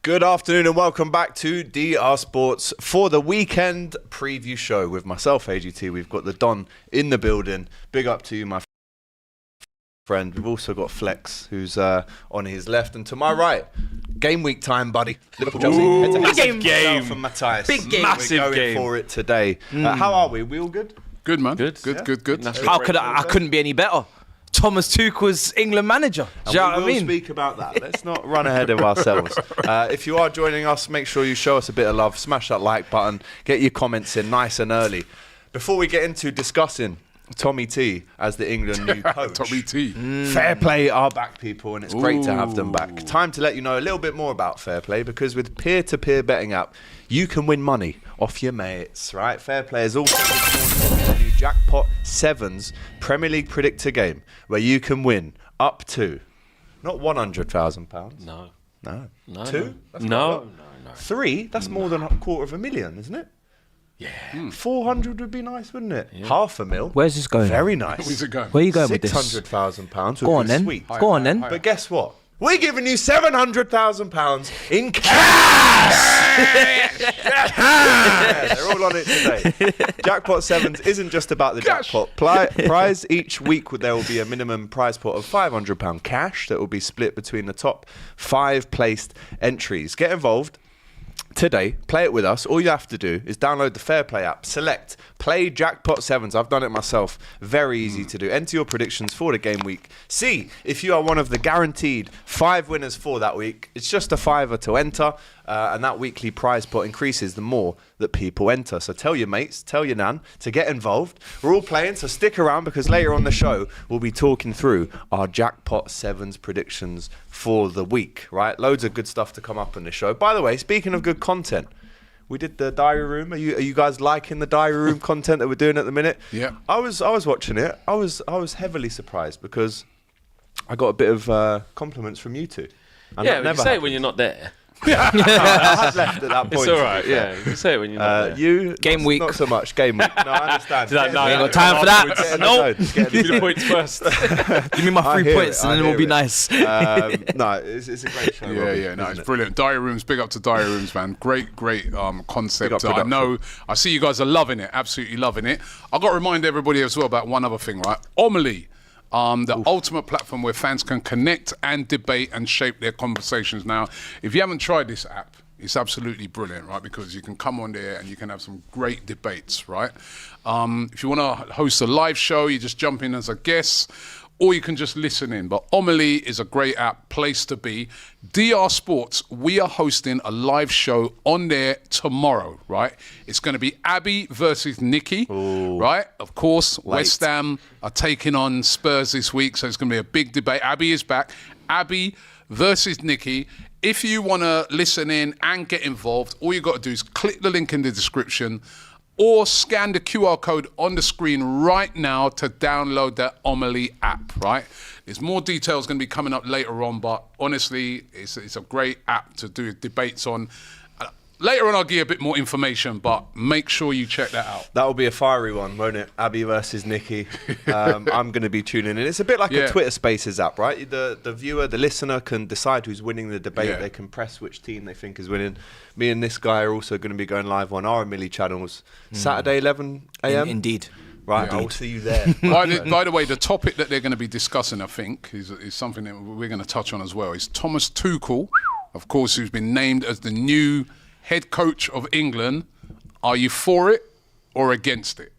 Good afternoon and welcome back to DR Sports for the weekend preview show with myself, AGT. We've got the Don in the building. Big up to you, my friend. We've also got Flex, who's on his left, and to my right, game week time, buddy. Liverpool Chelsea. Big game from Matthias. Big game. Massive We're going for it today. How are we? We all good? Good, man. Good. How could I couldn't be any better. Thomas Tuchel's England manager. Do you know what I mean? We'll speak about that. Let's not run ahead of ourselves. If you are joining us, make sure you show us a bit of love. Smash that like button. Get your comments in nice and early. Before we get into discussing Tommy T as the England new coach. Tommy T. Fair Play are back, people, and it's great to have them back. Time to let you know a little bit more about Fair Play, because with peer-to-peer betting app, you can win money off your mates, right? Fair Play is also the new Jackpot Sevens Premier League predictor game, where you can win up to, not £100,000. No. Two? No. 3? That's more than $250,000, isn't it? Yeah. 400 would be nice, wouldn't it? Yeah. £500,000. Where's this going? Very nice. Where's it going? Where are you going with this? £600,000. Go on then. Sweet. Go on then. But guess what? We're giving you £700,000 in cash. They're all on it today. Jackpot Sevens isn't just about the jackpot prize. Each week there will be a minimum prize pot of £500 cash that will be split between the top 5 placed entries. Get involved today, play it with us. All you have to do is download the FairPlay app, select Play Jackpot Sevens. I've done it myself. Very easy to do. Enter your predictions for the game week. See if you are one of the guaranteed 5 winners for that week. It's just a £5 to enter, and that weekly prize pot increases the more that people enter. So tell your mates, tell your nan to get involved. We're all playing, so stick around, because later on the show we'll be talking through our Jackpot Sevens predictions for the week, right? Loads of good stuff to come up on the show. By the way, speaking of good content, we did the diary room. Are you guys liking the diary room content that we're doing at the minute? Yeah. I was watching it. I was heavily surprised because I got a bit of compliments from you two. And yeah, you can say it when you're not there. I have left at that point. It's all right, yeah. You can say it when you're not there. You Game week. Not so much. Game week. No, I understand. No, ain't got time for that. No. Give me the points first. Give me my 3 points and then we'll be nice. No, it's a great show. Yeah, no, it's brilliant. Diary rooms, big up to diary rooms, man. Great concept. I know, I see you guys are loving it, absolutely loving it. I've got to remind everybody as well about one other thing, right? Omili. The ultimate platform where fans can connect and debate and shape their conversations. Now, if you haven't tried this app, it's absolutely brilliant, right? Because you can come on there and you can have some great debates, right? If you want to host a live show, you just jump in as a guest, or you can just listen in. But Omili is a great app, place to be. DR Sports, we are hosting a live show on there tomorrow, right? It's going to be Abby versus Nikki, right? Of course, West Ham are taking on Spurs this week, so it's going to be a big debate. Abby is back. Abby versus Nikki. If you want to listen in and get involved, all you got to do is click the link in the description or scan the QR code on the screen right now to download the Omili app, right? There's more details going to be coming up later on, but honestly, it's a great app to do debates on. Later on, I'll give you a bit more information, but make sure you check that out. That will be a fiery one, won't it? Abby versus Nikki. I'm going to be tuning in. It's a bit like a Twitter Spaces app, right? The viewer, the listener can decide who's winning the debate. Yeah. They can press which team they think is winning. Me and this guy are also going to be going live on our Omili channels Saturday, 11 a.m. Indeed. Right, I'll see you there. By the way, the topic that they're going to be discussing, I think, is something that we're going to touch on as well. Is Thomas Tuchel, of course, who's been named as the new head coach of England. Are you for it or against it?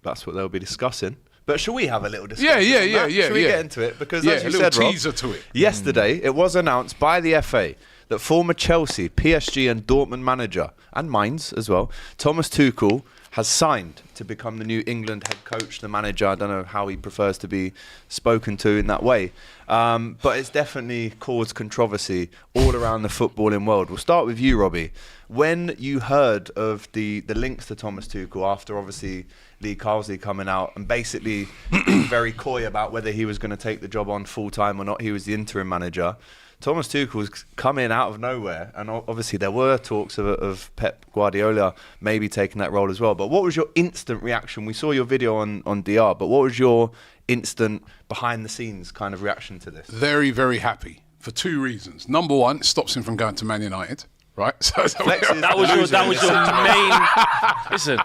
That's what they'll be discussing. But shall we have a little discussion? Yeah. Shall we get into it? Because as you a little said, Rob, teaser to it. Yesterday, it was announced by the FA that former Chelsea, PSG and Dortmund manager, and Mainz as well, Thomas Tuchel, has signed to become the new England head coach, the manager. I don't know how he prefers to be spoken to in that way. But it's definitely caused controversy all around the footballing world. We'll start with you, Robbie. When you heard of the links to Thomas Tuchel after obviously Lee Carsley coming out and basically being very coy about whether he was going to take the job on full-time or not, he was the interim manager. Thomas Tuchel's come in out of nowhere, and obviously there were talks of Pep Guardiola maybe taking that role as well. But what was your instant reaction? We saw your video on DR, but what was your instant behind-the-scenes kind of reaction to this? Very, very happy. for 2 reasons. Number one, it stops him from going to Man United. Right, so that was your main. Listen,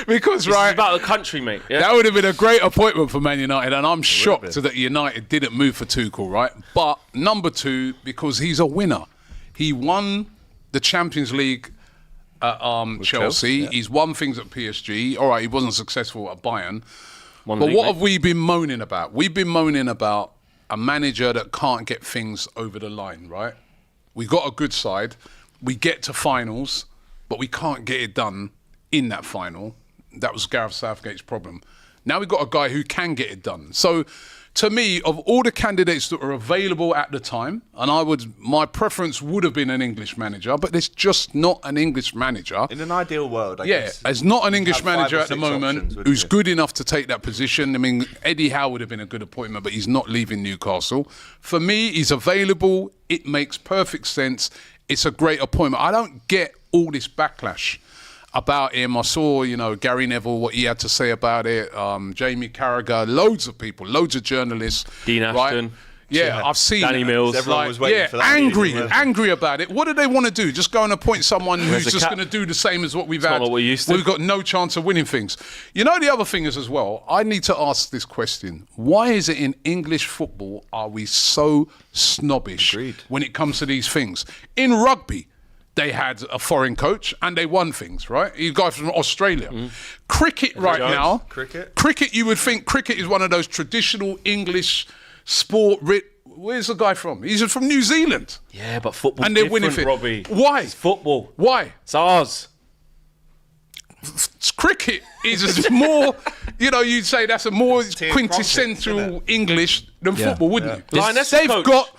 because this right is about the country, mate. Yeah? That would have been a great appointment for Man United, and I'm shocked that United didn't move for Tuchel, right? But number 2, because he's a winner. He won the Champions League at Chelsea. Yeah. He's won things at PSG. All right, he wasn't successful at Bayern. One But league, what mate. have we been moaning about? We've been moaning about a manager that can't get things over the line, right? We got a good side. We get to finals, but we can't get it done in that final. That was Gareth Southgate's problem. Now we've got a guy who can get it done. So, to me, of all the candidates that were available at the time, and my preference would have been an English manager, but there's just not an English manager. In an ideal world, I guess. There's not an English have 5 manager or at the 6 moment options, wouldn't who's you? good enough to take that position. I mean, Eddie Howe would have been a good appointment, but he's not leaving Newcastle. For me, he's available. It makes perfect sense. It's a great appointment. I don't get all this backlash about him. I saw, Gary Neville, what he had to say about it. Jamie Carragher, loads of people, loads of journalists. Dean Ashton. Yeah, I've seen Danny Mills. Everyone was waiting for that meeting, angry about it. What do they want to do? Just go and appoint someone who's the just cap? going to do the same as what we've It's had. not what we're used to. We've got no chance of winning things. The other thing is as well, I need to ask this question. Why is it in English football are we so snobbish when it comes to these things? In rugby, they had a foreign coach and they won things, right? You guys from Australia. Cricket right now. Cricket, you would think cricket is one of those traditional English sport. Where's the guy from? He's from New Zealand. Yeah, but football. And they're winning things. Robbie. Why? It's football. Why? It's ours. Cricket is more, you'd say that's a more quintessential English than football, wouldn't you? They've got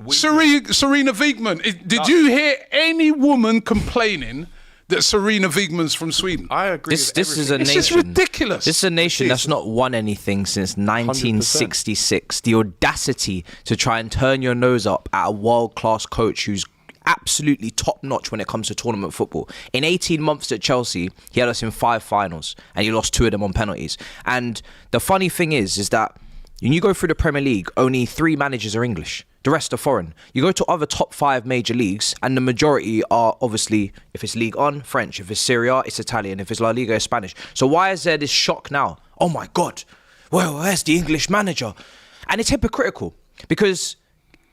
Serena Wiegman. Did you hear any woman complaining that Serena Wiegman's from Sweden? I agree. This is a It's nation. just ridiculous. This is a nation that's not won anything since 1966. The audacity to try and turn your nose up at a world-class coach who's absolutely top-notch when it comes to tournament football. In 18 months at Chelsea, he had us in 5 finals, and he lost 2 of them on penalties. And the funny thing is that when you go through the Premier League, only 3 managers are English. The rest are foreign. You go to other top 5 major leagues, and the majority are obviously, if it's Ligue 1, French. If it's Serie A, it's Italian. If it's La Liga, it's Spanish. So why is there this shock now? Oh my God, well, where's the English manager? And it's hypocritical, because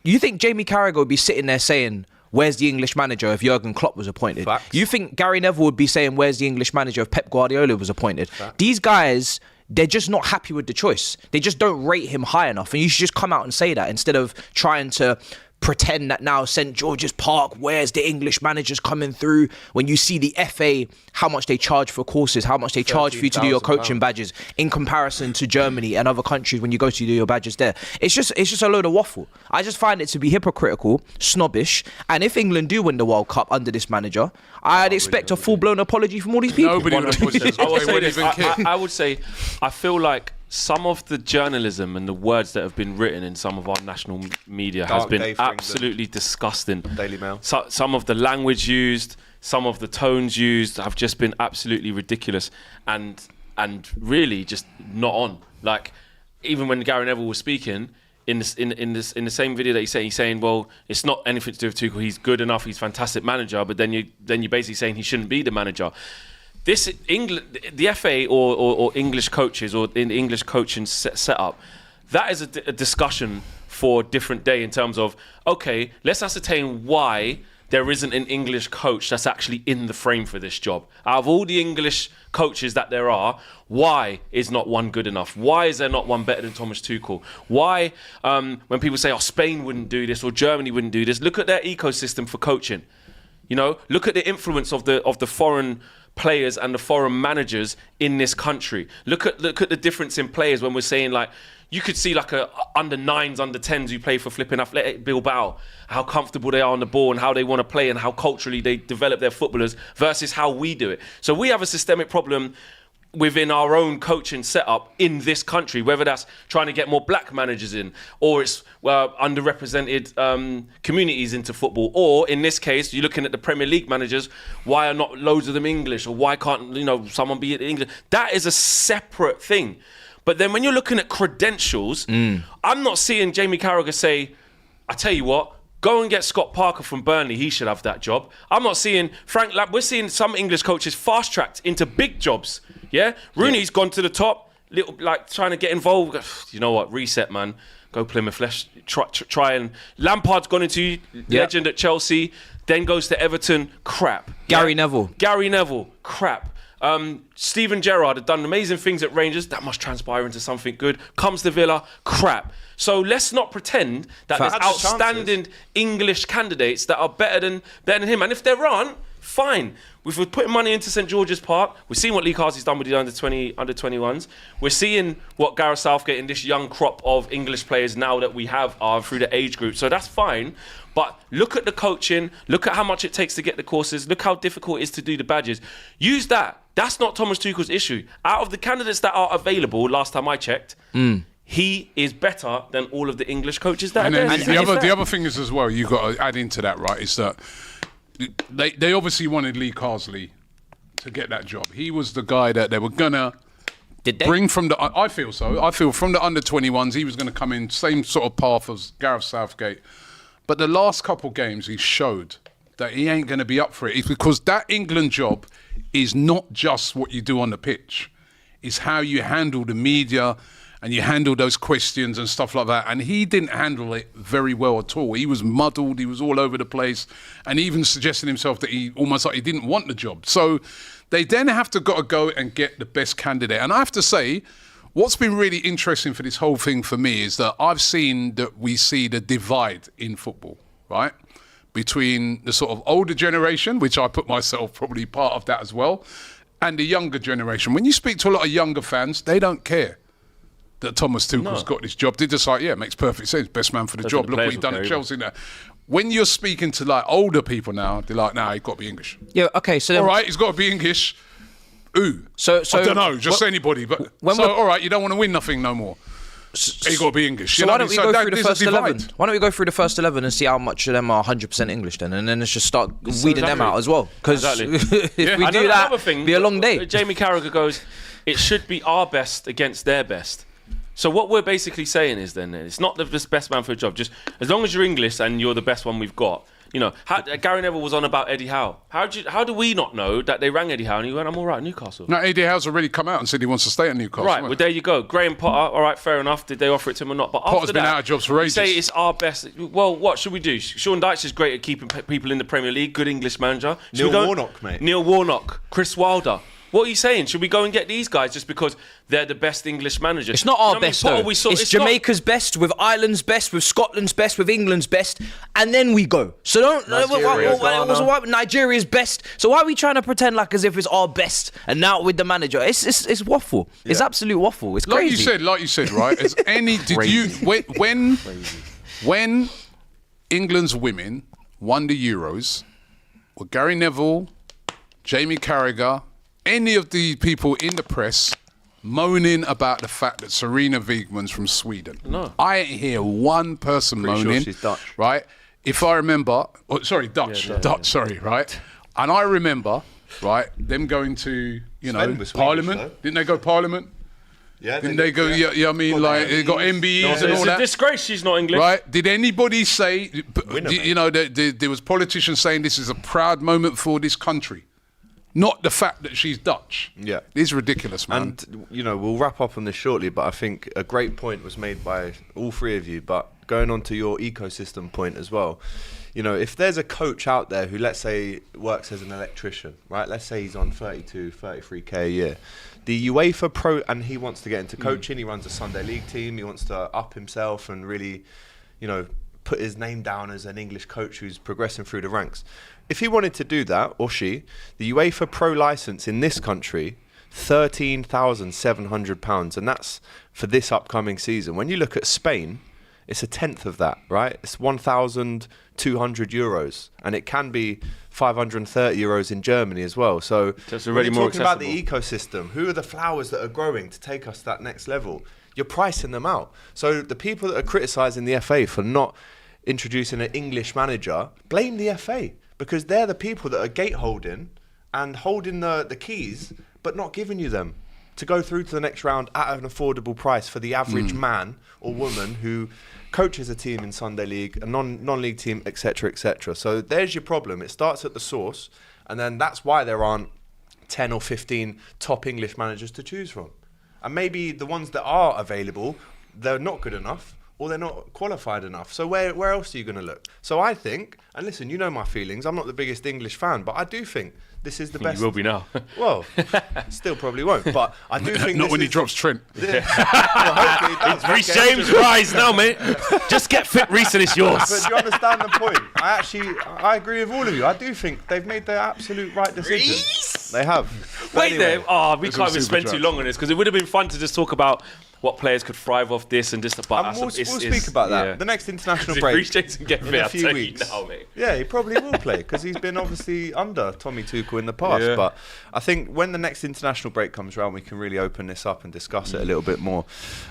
you think Jamie Carragher would be sitting there saying, where's the English manager if Jurgen Klopp was appointed? Facts. You think Gary Neville would be saying, where's the English manager if Pep Guardiola was appointed? These guys, they're just not happy with the choice. They just don't rate him high enough. And you should just come out and say that instead of trying to pretend that now St. George's Park, where's the English managers coming through? When you see the FA, how much they charge for courses, how much they charge for you to do your coaching badges in comparison to Germany and other countries when you go to do your badges there. It's just a load of waffle. I just find it to be hypocritical, snobbish. And if England do win the World Cup under this manager, I'd expect a full-blown apology from all these people. Nobody would have pushed I would say, I feel like some of the journalism and the words that have been written in some of our national media has been absolutely disgusting. Daily Mail. Some of the language used, some of the tones used have just been absolutely ridiculous and really just not on. Like, even when Gary Neville was speaking in the same video that he's saying, well, it's not anything to do with Tuchel. He's good enough. He's a fantastic manager. But then you're basically saying he shouldn't be the manager. This England, the FA or English coaches or in the English coaching setup, that is a discussion for a different day in terms of, okay, let's ascertain why there isn't an English coach that's actually in the frame for this job. Out of all the English coaches that there are, why is not one good enough? Why is there not one better than Thomas Tuchel? Why, when people say, oh, Spain wouldn't do this or Germany wouldn't do this, look at their ecosystem for coaching. Look at the influence of the foreign players and the foreign managers in this country. Look at the difference in players when we're saying, like, you could see like a under 9s, under 10s who play for flipping Athletic Bilbao, how comfortable they are on the ball and how they want to play and how culturally they develop their footballers versus how we do it. So we have a systemic problem within our own coaching setup in this country, whether that's trying to get more black managers in, or it's underrepresented communities into football, or in this case, you're looking at the Premier League managers, why are not loads of them English, or why can't someone be English? That is a separate thing. But then when you're looking at credentials, I'm not seeing Jamie Carragher say, I tell you what, Go and get Scott Parker from Burnley. He should have that job. I'm not seeing Frank Lampard. We're seeing some English coaches fast-tracked into big jobs. Yeah? Rooney's gone to the top, trying to get involved. You know what? Reset, man. Go Plymouth. Let's try and... Lampard's gone into legend at Chelsea, then goes to Everton. Crap. Gary Neville. Crap. Steven Gerrard had done amazing things at Rangers. That must transpire into something good. Comes to Villa. Crap. So let's not pretend that there's outstanding English candidates that are better than him. And if there aren't, fine. If we're putting money into St George's Park, we're seeing what Lee Carsey's done with the under 21s. We're seeing what Gareth Southgate and this young crop of English players now that we have are through the age group. So that's fine. But look at the coaching. Look at how much it takes to get the courses. Look how difficult it is to do the badges. Use that. That's not Thomas Tuchel's issue. Out of the candidates that are available, last time I checked, he is better than all of the English coaches that are there. And the other thing is as well, you've got to add into that, right, is that they obviously wanted Lee Carsley to get that job. He was the guy that they were going to bring from the... I feel so. I feel from the under-21s, he was going to come in, same sort of path as Gareth Southgate. But the last couple games, he showed that he ain't going to be up for it. It's because that England job is not just what you do on the pitch. It's how you handle the media and you handle those questions and stuff like that. And he didn't handle it very well at all. He was muddled. He was all over the place. And even suggesting himself that he almost like he didn't want the job. So they then have to go and get the best candidate. And I have to say, what's been really interesting for this whole thing for me is that I've seen that we see the divide in football, right? Between the sort of older generation, which I put myself probably part of that as well, and the younger generation. When you speak to a lot of younger fans, they don't care that Thomas Tuchel's got this job. They're just like, yeah, it makes perfect sense. Best man for the job. Look what he's done at Chelsea now. When you're speaking to like older people now, they're like, nah, he's got to be English. Yeah, okay. So then, all right, he's got to be English. Ooh. So I don't know, just anybody. But all right, you don't want to win nothing no more. He's got to be English. So why don't we go through the first 11? Why don't we go through the first 11 and see how much of them are 100% English then, and then let's just start weeding them out as well. Because if we do that, it'll be a long day. Jamie Carragher goes, it should be our best against their best. So what we're basically saying is then, it's not the best man for a job. Just as long as you're English and you're the best one we've got. You know, Gary Neville was on about Eddie Howe. How do we not know that they rang Eddie Howe and he went, I'm all right at Newcastle? No, Eddie Howe's already come out and said he wants to stay at Newcastle. Right, well, there you go. Graham Potter, all right, fair enough. Did they offer it to him or not? But Potter's been out of jobs for ages. Say it's our best. Well, what should we do? Sean Dyche is great at keeping people in the Premier League. Good English manager. Neil Warnock, mate. Neil Warnock. Chris Wilder. What are you saying? Should we go and get these guys just because they're the best English managers? It's not our best, though. It's Jamaica's best, with Ireland's best, with Scotland's best, with England's best, and then we go. So don't... Nigeria's best. So why are we trying to pretend like as if it's our best and now with the manager? It's waffle. Yeah. It's absolute waffle. It's crazy. Like you said, right? As any... Did you... When England's women won the Euros, with Gary Neville, Jamie Carragher... any of the people in the press moaning about the fact that Serena Wiegman's from Sweden. No. I ain't hear one person moaning. Sure she's Dutch. Right? If I remember... Oh, sorry, Dutch. Yeah, Dutch, sorry, right? And I remember, right, them going to, Parliament. Didn't they go Parliament? Yeah, didn't they go, I mean, like, they got MBEs and all that. It's a disgrace she's not English. Right? Did anybody say... there was politicians saying this is a proud moment for this country. Not the fact that she's Dutch. Yeah. It's ridiculous, man. And, we'll wrap up on this shortly, but I think a great point was made by all three of you. But going on to your ecosystem point as well, if there's a coach out there who, let's say, works as an electrician, right? Let's say he's on 32, 33K a year. The UEFA Pro, and he wants to get into coaching, he runs a Sunday League team, he wants to up himself and really, put his name down as an English coach who's progressing through the ranks. If he wanted to do that, or she, the UEFA Pro license in this country, £13,700, and that's for this upcoming season. When you look at Spain, it's a tenth of that, right? It's €1,200, and it can be €530 in Germany as well. So it's already more accessible. About the ecosystem, who are the flowers that are growing to take us to that next level? You're pricing them out. So the people that are criticising the FA for not introducing an English manager, blame the FA. Because they're the people that are gate holding and holding the keys, but not giving you them. to go through to the next round at an affordable price for the average man or woman who coaches a team in Sunday League, a non-league team, etc., etc. So there's your problem. It starts at the source, and then that's why there aren't 10 or 15 top English managers to choose from. And maybe the ones that are available, they're not good enough, or they're not qualified enough. So where else are you going to look? So I think, and listen, you know my feelings, I'm not the biggest English fan, but I do think this is the best. You will be now. Well, still probably won't, but I do think Not when he drops Trent. Well, hopefully he does. Reece James, rise now, mate. Just get fit, Reece, and it's yours. But do you understand the point? I agree with all of you. I do think they've made the absolute right decision. Reece? They have. But Wait anyway, there. Oh, we It's can't all even spend too Superchats. long on this because it would have been fun to just talk about what players could thrive off this and just about. and we'll speak about that. The next international If break. Reece James can get in fit, a I'll few tell weeks. you now, mate. Yeah, he probably will play because he's been obviously under Tommy Tuchel in the past. Yeah. But I think when the next international break comes around, we can really open this up and discuss it a little bit more.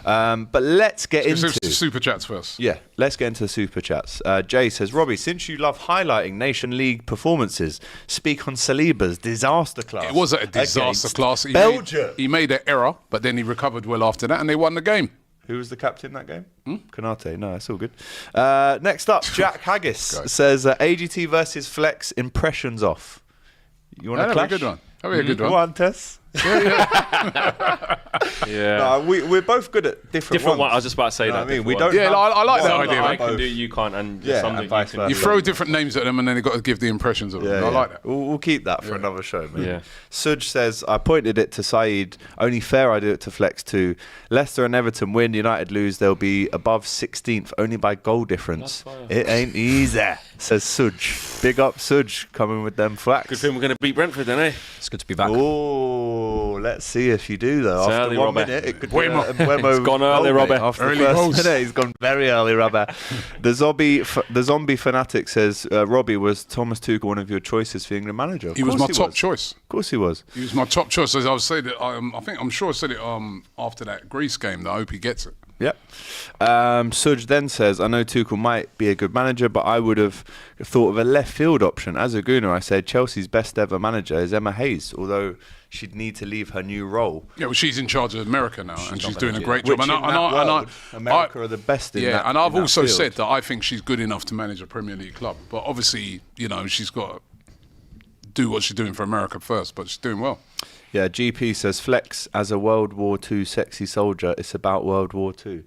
But let's get into Super Chats first. Yeah, let's get into the super chats. Jay says, Robbie, since you love highlighting Nation League performances, speak on Saliba's disaster class. It was a disaster against class. Belgium. He made an error, but then he recovered well after that, and they won the game. Who was the captain that game? Konate. No, it's all good. Next up, Jack Haggis Guys. says, AGT versus Flex impressions off. You want to That'd be clash? a good one. That'd be a good one. Go on, Tess. Yeah. No, we're both good at different Different ones. one. I was just about to say You know that. what I mean? different We one. don't. Yeah, have I like that one idea, I mate. can do, you can't, and Yeah, something and vice you can versa. You throw different names at them, and then they've got to give the impressions of them. Yeah, I yeah. like that. We'll keep that for another show, mate. Yeah. Suj says, I pointed it to Saeed. Only fair I do it to Flex too. Leicester and Everton win. United lose. They'll be above 16th only by goal difference. It ain't easy, says Suj. Big up Suj coming with them facts. Good thing we're going to beat Brentford then, eh? It's good to be back. Oh, let's see if you do though. It's After early, 1 Robert. minute, it could Buemo. be a Buemo It's gone early, goal, mate. Robert. After Early the first goals. minute, he's gone very early, Robert. The zombie fanatic says, Robbie, was Thomas Tuchel one of your choices for England manager? Of He was course my top choice. Of course he was. He was my top choice. As I said it, I'm sure I said it after that Greece game. That I hope he gets it. Yep. Suj then says, I know Tuchel might be a good manager, but I would have thought of a left field option. As a Gooner, I said Chelsea's best ever manager is Emma Hayes, although she'd need to leave her new role. Yeah, well, she's in charge of America now, and she's doing a great Which job. in that world, America are the best in yeah, that and I've in that also field. said that I think she's good enough to manage a Premier League club. But obviously, you know, she's got to do what she's doing for America first. But she's doing well. Yeah, GP says, Flex as a World War II sexy soldier, it's about World War II.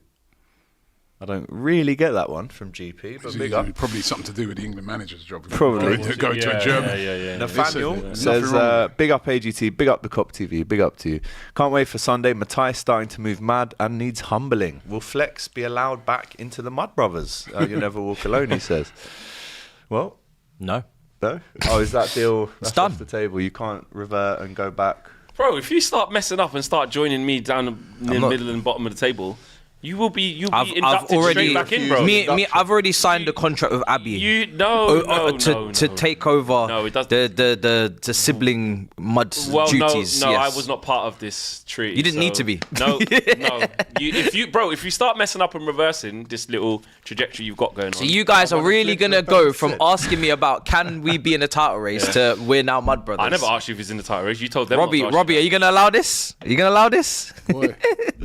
I don't really get that one from GP, but big up. Probably something to do with the England manager's job. Probably. Go to a German. Nathaniel Listen, says, nothing wrong. big up AGT, big up the Cop TV, big up to you. Can't wait for Sunday. Matthias starting to move mad and needs humbling. Will Flex be allowed back into the Mud Brothers? You never walk alone, he says. Well, No. no. Oh, is that deal that's done. off the table? You can't revert and go back? Bro, if you start messing up and start joining me down the middle and bottom of the table, you will be I've inducted already straight back in, bro. I've already signed a contract with Abby. To take over No, it doesn't. the sibling mud duties. No, yes. I was not part of this treaty. You didn't need to be. No, no. If you start messing up and reversing this little trajectory you've got going on. So you guys are really flip gonna the go boat from flip. asking me about can we be in a title race to we're now Mud Brothers. I never asked you if he's in the title race. You told them. Robbie, not to ask are you gonna allow this? Are you gonna allow this? Boy.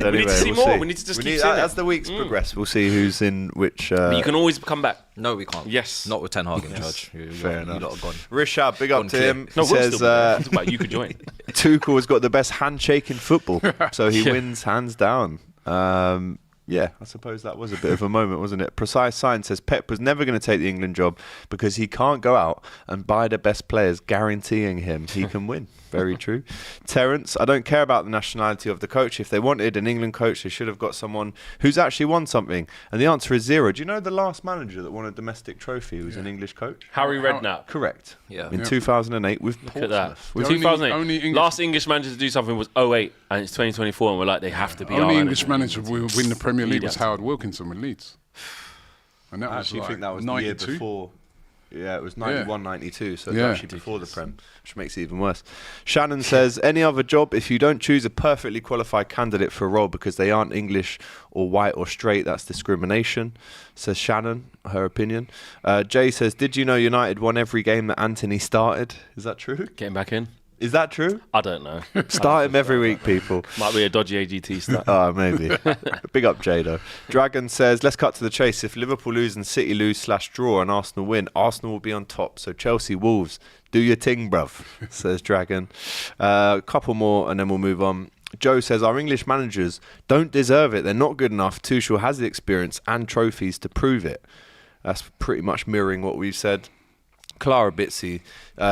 Anyway, need to see we'll more. We need to just keep seeing it. As the weeks progress, we'll see who's in which. But you can always come back. No, we can't. Yes. Not with Ten Hag in charge. Fair enough. You lot are gone. Rishab, big up Gone to clear. him. No, He we'll says, still be there. I'm talking about you could join. Tuchel has got the best handshake in football, so he Yeah. wins hands down. Yeah, I suppose that was a bit of a moment, wasn't it? Precise Science says Pep was never going to take the England job because he can't go out and buy the best players, guaranteeing him he can win. Very true. Terence, I don't care about the nationality of the coach. If they wanted an England coach, they should have got someone who's actually won something. And the answer is zero. Do you know the last manager that won a domestic trophy was an English coach? Harry Redknapp. Correct. Yeah. In 2008 with Look at that. Portsmouth. The only 2008. English- Last English manager to do something was 08, and it's 2024, and we're like, they have to be. Only our English manager will win the Premier League was Yeah. Howard Wilkinson with Leeds. And that I was actually like think that was 92. the year before. Yeah, it was 91, 92, so it's Yeah. actually before the Prem, which makes it even worse. Shannon says, any other job, if you don't choose a perfectly qualified candidate for a role because they aren't English or white or straight, that's discrimination, says Shannon, her opinion. Jay says, did you know United won every game that Anthony started? Is that true? Getting back in. Is that true? I don't know. Start him every week, people. Might be a dodgy AGT start. Oh, maybe. Big up, Jado. Dragon says, let's cut to the chase. If Liverpool lose and City lose/draw and Arsenal win, Arsenal will be on top. So Chelsea, Wolves, do your ting, bruv, says Dragon. A couple more and then we'll move on. Joe says, our English managers don't deserve it. They're not good enough. Tuchel has the experience and trophies to prove it. That's pretty much mirroring what we've said. Clara Bitsy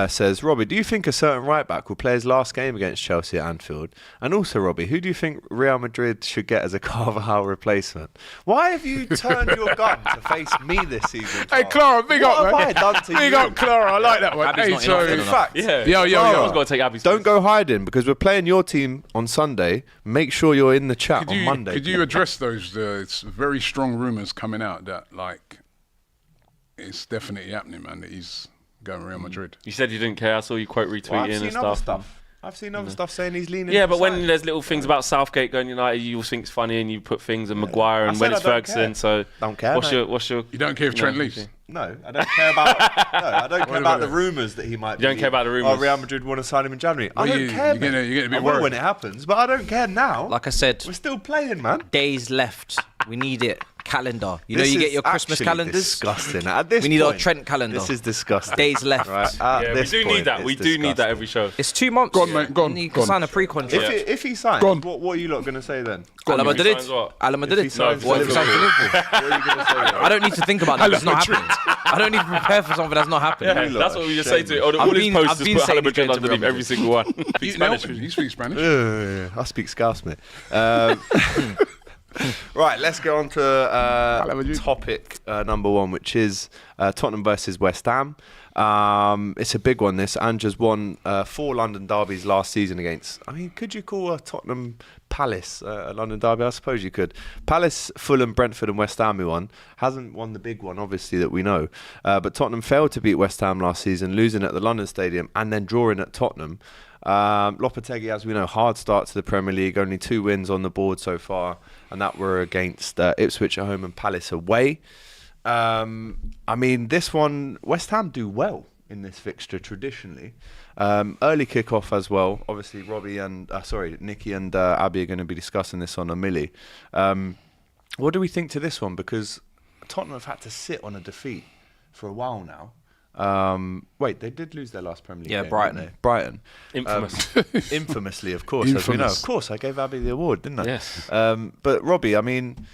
says, Robbie, do you think a certain right-back will play his last game against Chelsea at Anfield? And also, Robbie, who do you think Real Madrid should get as a Carvajal replacement? Why have you turned your gun to face me this season, Clara? Hey, Clara, big up, man. What have I done to you? Big up, Clara. I like that one. Abby's Hey, not so, enough, In fact, Yeah. Yo. I was going to take Abby's don't place. go hiding because we're playing your team on Sunday. Make sure you're in the chat on Monday. Could you address those it's very strong rumours coming out that, like, it's definitely happening, man, that he's going Real Madrid? You said you didn't care. I saw you quote retweeting Well, I've and seen stuff. other stuff. I've seen other stuff saying he's leaning. Yeah, but when inside. there's little things about Southgate going United, you think it's funny and you put things and Maguire I and said when I it's don't Ferguson. care. So Don't care, mate. what's your? You don't care if Trent leaves? No, I don't care about. I don't care about the rumours that he might. You don't care about the rumours? Oh, Real Madrid want to sign him in January. I don't you- care. you're getting a mate. bit I will worried. when it happens, but I don't care now. Like I said, We're still playing, man. days left. We need it. Calendar. You This know, you is get your Christmas actually calendars. Disgusting. At this We need our point, Trent calendar. This is disgusting. Days left. Right, at Yeah, we this do point, need that. We it's do need that disgusting. every show. It's 2 months. Go on, mate, go on, And you go can on. sign a pre-contract. If he signs, Go on. what are you lot going to say then? Ala Madrid. signs what? Ala If he Madrid. signs What for if he signs for Liverpool? Liverpool? What are you going to say then? I don't need to think about that. It's not happening. I don't need to prepare for something that's not happening. Yeah, lot that's are what we just say to it. shameless. All his been- posts I've just been put saying Hala he's going Madrid to Real underneath every Madrid. single one. You Speak know, Spanish. you speak Spanish? I speak Scouse, mate. Right, let's go on to topic number one, which is Tottenham versus West Ham. It's a big one, this. Anja's won 4 London derbies last season against... I mean, could you call a Tottenham Palace a London derby? I suppose you could. Palace, Fulham, Brentford and West Ham who won. Hasn't won the big one, obviously, that we know. But Tottenham failed to beat West Ham last season, losing at the London Stadium and then drawing at Tottenham. Lopetegui, as we know, hard start to the Premier League. Only 2 wins on the board so far, and that were against Ipswich at home and Palace away. I mean, this one, West Ham do well in this fixture traditionally. Early kick-off as well. Obviously, Nicky and Abby are going to be discussing this on Omili. What do we think to this one? Because Tottenham have had to sit on a defeat for a while now. Wait, they did lose their last Premier League game, Brighton. didn't they? Brighton. Infamous. Infamously, of course, as we know. Infamous. Of course, I gave Abby the award, didn't I? Yes. But Robbie, I mean,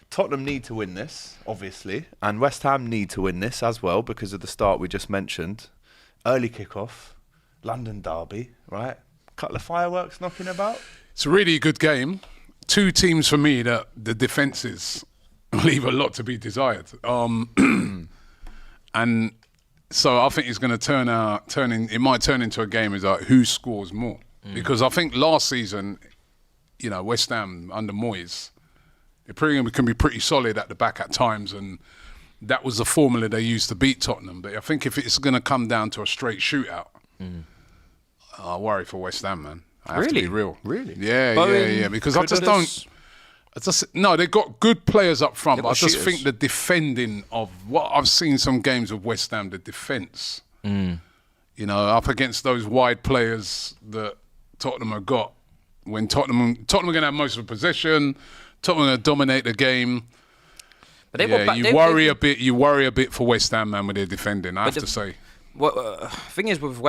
Tottenham need to win this, obviously, and West Ham need to win this as well because of the start we just mentioned. Early kick-off, London derby, right? Couple of fireworks knocking about. It's a really good game. 2 teams for me that the defences leave a lot to be desired. And so I think it's going to it might turn into a game as like who scores more. Because I think last season, you know, West Ham under Moyes, it can be pretty solid at the back at times, and that was the formula they used to beat Tottenham. But I think if it's going to come down to a straight shootout, I worry for West Ham, man. I have to be real. Really? Yeah. Because I just don't. No, they've got good players up front, but I just think the defending of what I've seen some games of West Ham, the defence, you know, up against those wide players that Tottenham have got. When Tottenham are going to have most of the possession, Tottenham are going to dominate the game. But You worry a bit for West Ham, man, with their defending. I have to say. Well, thing is with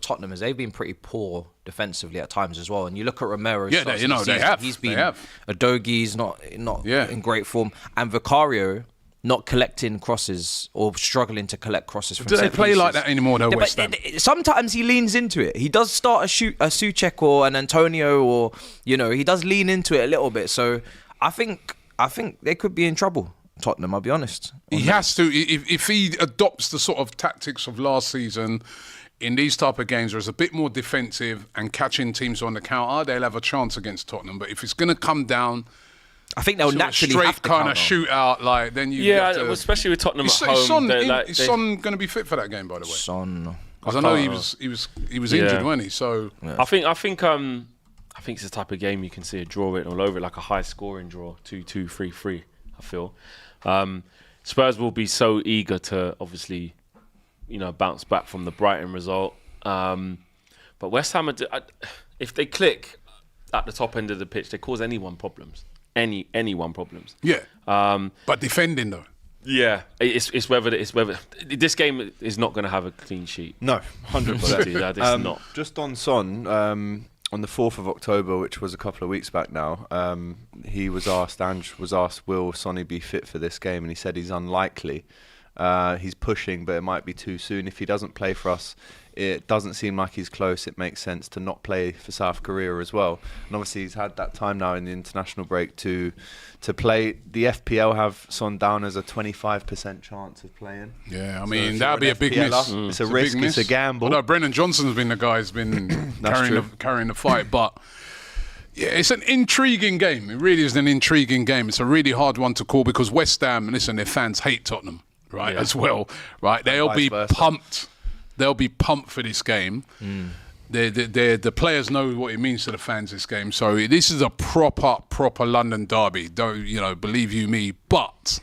Tottenham is they've been pretty poor defensively at times as well. And you look at Romero. Yeah, they have. He's been. They have. Adogi's not in great form, and Vicario not collecting crosses or struggling to collect crosses from Do they set play pieces. like that anymore, though, West Ham? Sometimes he leans into it. He does start a Souček or an Antonio, or he does lean into it a little bit. So I think they could be in trouble. Tottenham, I'll be honest. He has to. If he adopts the sort of tactics of last season in these type of games, where it's a bit more defensive and catching teams on the counter, they'll have a chance against Tottenham. But if it's going to come down, I think they'll to naturally a straight have to kind of counter. shootout, like then you have to, especially with Tottenham at Is home. Son going to be fit for that game, by the way? Son. Because I know he was injured, wasn't he? So I think it's the type of game you can see a draw written all over it, like a high scoring draw, 2-2, 3-3. I feel Spurs will be so eager to obviously, bounce back from the Brighton result. But But West Ham, if they click at the top end of the pitch, they cause anyone problems. Anyone problems. Yeah. But defending though. Yeah, it's whether this game is not going to have a clean sheet. No, 100%. It's not. Just on Son, on the 4th of October, which was a couple of weeks back now, he was asked, Ange was asked, will Sonny be fit for this game? And he said he's unlikely. He's pushing, but it might be too soon. If he doesn't play for us, it doesn't seem like he's close. It makes sense to not play for South Korea as well. And obviously he's had that time now in the international break to play. The FPL have Son down as a 25% chance of playing. Yeah, I mean, that would be a big miss. It's a risk, it's a gamble. Although Brendan Johnson's been the guy who's been carrying the fight, but yeah, it's an intriguing game. It really is an intriguing game. It's a really hard one to call because West Ham, listen, their fans hate Tottenham, right, as well, right? They'll be pumped. They'll be pumped for this game. The players know what it means to the fans this game. So this is a proper London derby. Don't believe you me, but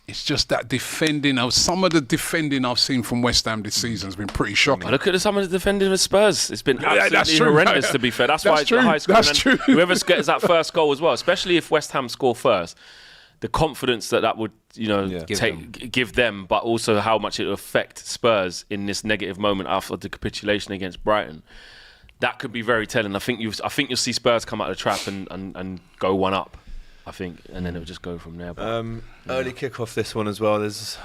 it's just that defending. Some of the defending I've seen from West Ham this season has been pretty shocking. Look at some of the defending with Spurs. It's been absolutely horrendous, to be fair. That's why it's the high score. That's true. Whoever gets that first goal as well, especially if West Ham score first, the confidence that would give them, but also how much it will affect Spurs in this negative moment after the capitulation against Brighton. That could be very telling. I think you'll see Spurs come out of the trap and go one up. I think, and then it'll just go from there. Early kick-off this one as well. There's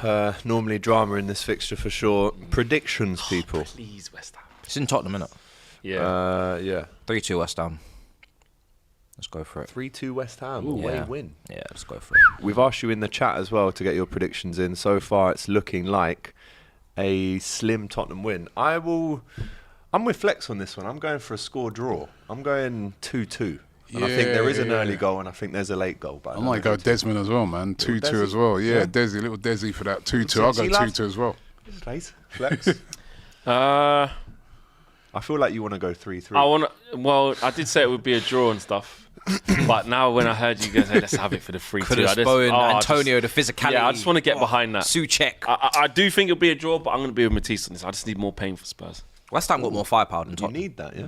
normally drama in this fixture for sure. Predictions, people. Please, West Ham. It's in Tottenham, isn't it? Yeah. 3-2 West Ham. Let's go for it. 3-2 West Ham. Away win. Yeah, let's go for it. We've asked you in the chat as well to get your predictions in. So far, it's looking like a slim Tottenham win. I'm with Flex on this one. I'm going for a score draw. I'm going 2-2. And I think there is an early goal and I think there's a late goal. But I might go Desmond as well, man. 2-2 as well. Yeah, Desi, little Desi for that 2-2. I'll go 2-2 as well. Flex. I feel like you want to go 3-3. I did say it would be a draw and stuff. But now when I heard you guys say, let's have it for the 3-2. Antonio, the physicality. Yeah, I just want to get behind that. Suchek. I do think it'll be a draw, but I'm going to be with Matisse on this. I just need more pain for Spurs. West Ham got more firepower than Tottenham. You need that, yeah?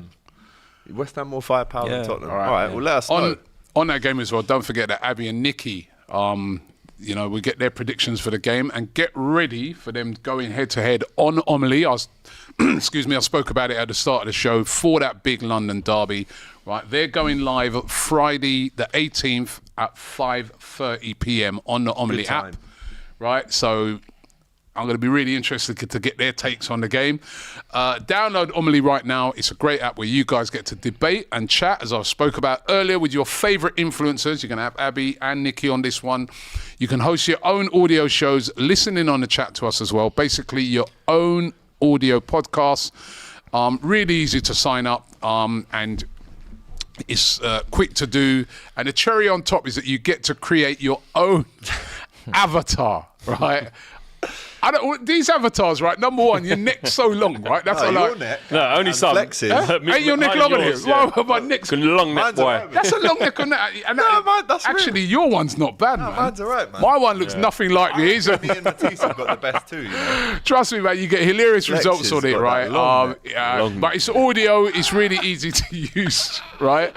West Ham more firepower than Tottenham. All right, well, let us know. On that game as well, don't forget that Abby and Nikki, we get their predictions for the game and get ready for them going head-to-head on Omili. I spoke about it at the start of the show for that big London derby. Right, they're going live Friday the 18th at 5:30 p.m. on the Omili app. Right, so I'm going to be really interested to get their takes on the game. Download Omili right now. It's a great app where you guys get to debate and chat, as I spoke about earlier, with your favourite influencers. You're going to have Abby and Nikki on this one. You can host your own audio shows, listen in on the chat to us as well. Basically, your own audio podcasts. Really easy to sign up and it's quick to do. And the cherry on top is that you get to create your own avatar, right? These avatars, right? Number one, your neck's so long, right? That's what I like. Neck. No, only some. Flexes. Ain't your neck longer than yours? Well, my neck's long neck boy. That's a long neck on that. And that's actually, your one's not bad, man. Mine's all right, man. My one looks nothing like these. Me and Matisse have got the best too, you know? Trust me, man, you get hilarious results on it, right? But it's audio, it's really easy to use, right?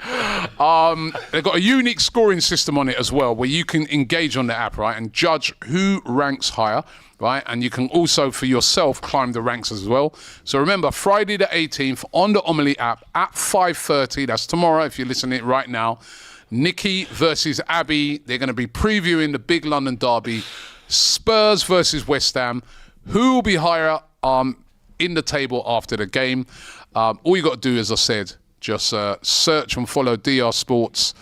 They've got a unique scoring system on it as well, where you can engage on the app, right, and judge who ranks higher. Right, and you can also, for yourself, climb the ranks as well. So remember, Friday the 18th on the Omili app at 5:30. That's tomorrow if you're listening right now. Nikki versus Abby. They're going to be previewing the big London derby. Spurs versus West Ham. Who will be higher in the table after the game? All you got to do, as I said, just search and follow DR Sports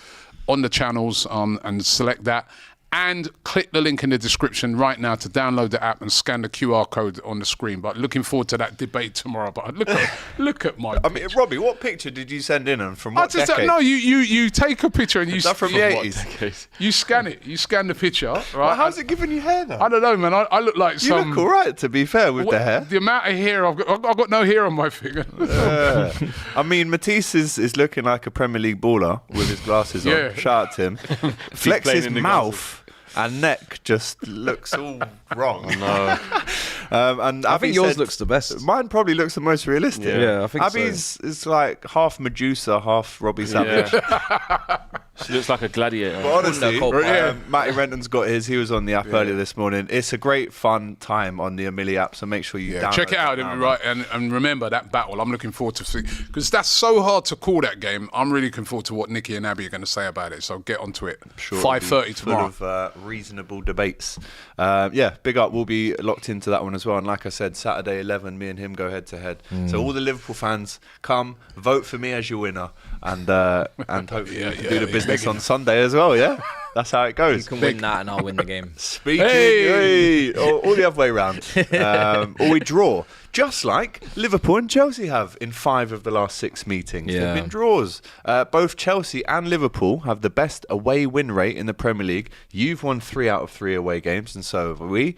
on the channels and select that. And click the link in the description right now to download the app and scan the QR code on the screen. But looking forward to that debate tomorrow. But look at my. I mean, Robbie, what picture did you send in and from what decade? No, you take a picture and you. That from the 80s. You scan it. You scan the picture, right? Well, how's it giving you hair though? I don't know, man. I look like you look all right, to be fair, with the hair. The amount of hair I've got no hair on my finger. I mean, Matisse is looking like a Premier League baller with his glasses on. Shout out to him. Flex's mouth and neck just looks all wrong. No. And I Abby think yours said- looks the best. Mine probably looks the most realistic. Yeah, I think so. Abby's is like half Medusa, half Robbie Savage. She looks like a gladiator. But honestly, Cold Matty Renton's got his. He was on the app earlier this morning. It's a great fun time on the Omili app, so make sure you download check it out, now, right? And remember that battle. I'm looking forward to because that's so hard to call that game. I'm really looking forward to what Nicky and Abby are going to say about it. So get onto it. Sure, 5:30 tomorrow. Full of reasonable debates. Big up. We'll be locked into that one as well. And like I said, Saturday 11, me and him go head to head. So all the Liverpool fans come vote for me as your winner, and hopefully we can do the business on Sunday as well. Yeah, that's how it goes. You can win that and I'll win the game. Speaking, or the other way around, or we draw, just like Liverpool and Chelsea have in 5 of the last 6 meetings. Yeah. They've been draws. Both Chelsea and Liverpool have the best away win rate in the Premier League. You've won 3 out of 3 away games, and so have we.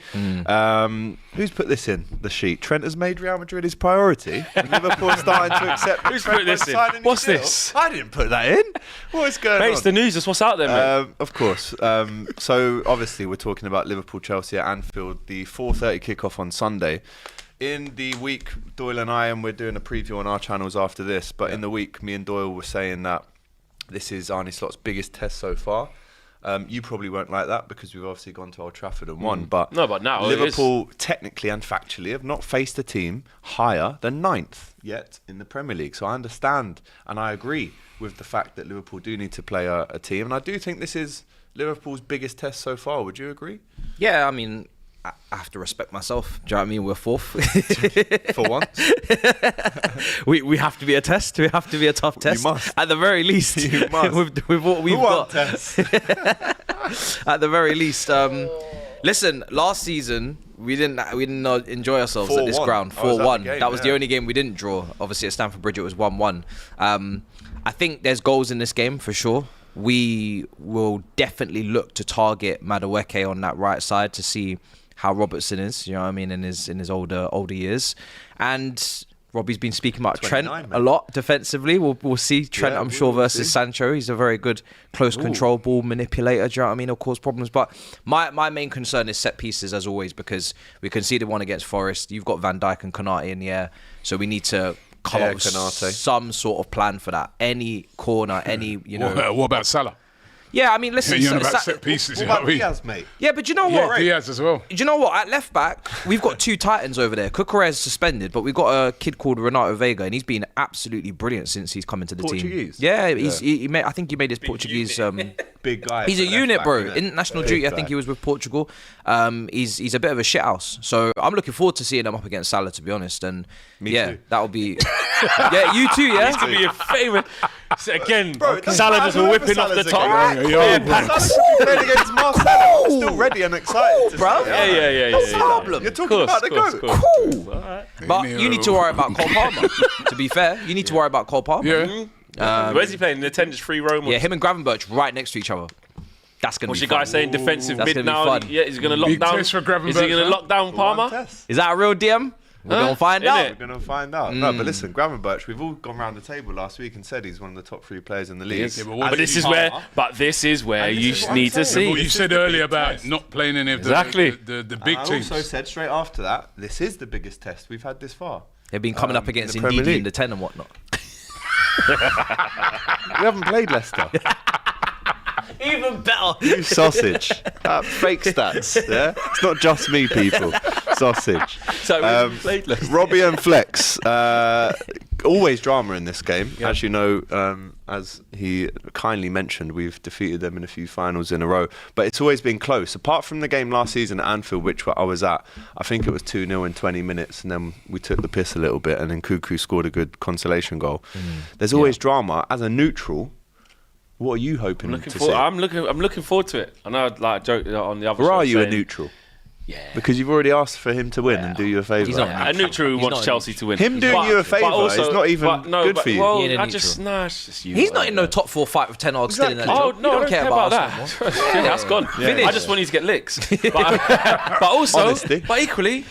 Who's put this in the sheet? Trent has made Real Madrid his priority. Liverpool starting to accept. Who's put this in? What's this? I didn't put that in. What is going on? Mate, it's the news. That's what's out there, mate. Of course. So obviously we're talking about Liverpool, Chelsea at Anfield, the 4:30 kickoff on Sunday. In the week, Doyle and I, and we're doing a preview on our channels after this, but in the week, me and Doyle were saying that this is Arne Slot's biggest test so far. You probably won't like that because we've obviously gone to Old Trafford and won. But No, but now it Liverpool, technically and factually, have not faced a team higher than 9th yet in the Premier League. So I understand and I agree with the fact that Liverpool do need to play a team. And I do think this is Liverpool's biggest test so far. Would you agree? Yeah, I mean, I have to respect myself. Do you know what I mean? We're 4th. For once? we have to be a test. We have to be a tough test. You must. At the very least. You must. with what we've got. Test? At the very least. Listen, last season we didn't enjoy ourselves at this 4-1. ground. Oh, was that 4-1. the game? That was Yeah. the only game we didn't draw. Obviously at Stamford Bridge it was 1-1. I think there's goals in this game for sure. We will definitely look to target Madueke on that right side to see how Robertson is, you know what I mean, in his older years. And Robbie's been speaking about Trent a lot defensively. We'll see Trent, I'm sure, versus Sancho. He's a very good close control ball manipulator, do you know what I mean? He'll cause problems. But my main concern is set pieces, as always, because we conceded one against Forest. You've got Van Dijk and Konate in the air. So we need to come up with some sort of plan for that. Any corner, What about Salah? Yeah, I mean, listen. You're on about set pieces. What about Diaz, mate? Yeah, but you know what? Diaz as well. Do you know what? At left back, we've got 2 Titans over there. Cucurella's suspended, but we've got a kid called Renato Vega, and he's been absolutely brilliant since he's come into the Portuguese? team. Yeah, I think he made his Portuguese. Big guy. He's a unit, back, bro. innit? International Big duty. guy. I think he was with Portugal. He's a bit of a shithouse. So I'm looking forward to seeing him up against Salah, to be honest. And Me yeah, too. that'll be. Yeah, you too. Yeah. It's going to be a favourite. So again, Bro, it doesn't Salah matter just whoever whipping off the Salah's top. against. Yeah, Salah's playing against Marcelo. I'm still ready and excited. bro. Yeah. That's the problem. You're talking about the goat. Cool. But you need to worry about Cole Palmer. To be fair, you need to worry about Cole Palmer. Yeah. Where's he playing? In the 10 free roam? Yeah, him and Gravenberch right next to each other. That's gonna What's be your guy fun. saying? Defensive That's mid gonna be now. fun. Yeah, is he going to lock Big down? test for Is he Gravenberch, going to huh? lock down Palmer? Is that a real DM? We're gonna find out. Innit? We're going to find out. No, but listen, Gravenberch, we've all gone round the table last week and said he's one of the top 3 players in the league. Yeah, But this is where you need to What see. you said earlier about not playing any of the big I teams. also said straight after that, this is the biggest test we've had this far. They've been coming up against in the Premier Ndidi in League. the 10 and whatnot. We haven't played Leicester. Even better. You sausage. Fake stats. Yeah, it's not just me, people. Sausage. So we played Leicester. Robbie and Flex. Always drama in this game, as you know. As he kindly mentioned, we've defeated them in a few finals in a row, but it's always been close. Apart from the game last season at Anfield, which I was at, I think it was 2-0 in 20 minutes, and then we took the piss a little bit, and then Cuckoo scored a good consolation goal. There's always drama. As a neutral, what are you hoping to see? I'm looking forward to it. I know, I joked on the other. Or show are you a saying- neutral? Yeah. Because you've already asked for him to win and do you a favour. He's not A neutral who He's wants not a Chelsea to win. Him doing you a favour is not even good for you. Well, He ain't a I just it's just you. He's not in no top 4 fight with 10 odds still in that Oh job. no, You I don't care about us no more. that. That's gone. Yeah. I just want you to get licks. But also, Honesty. but equally,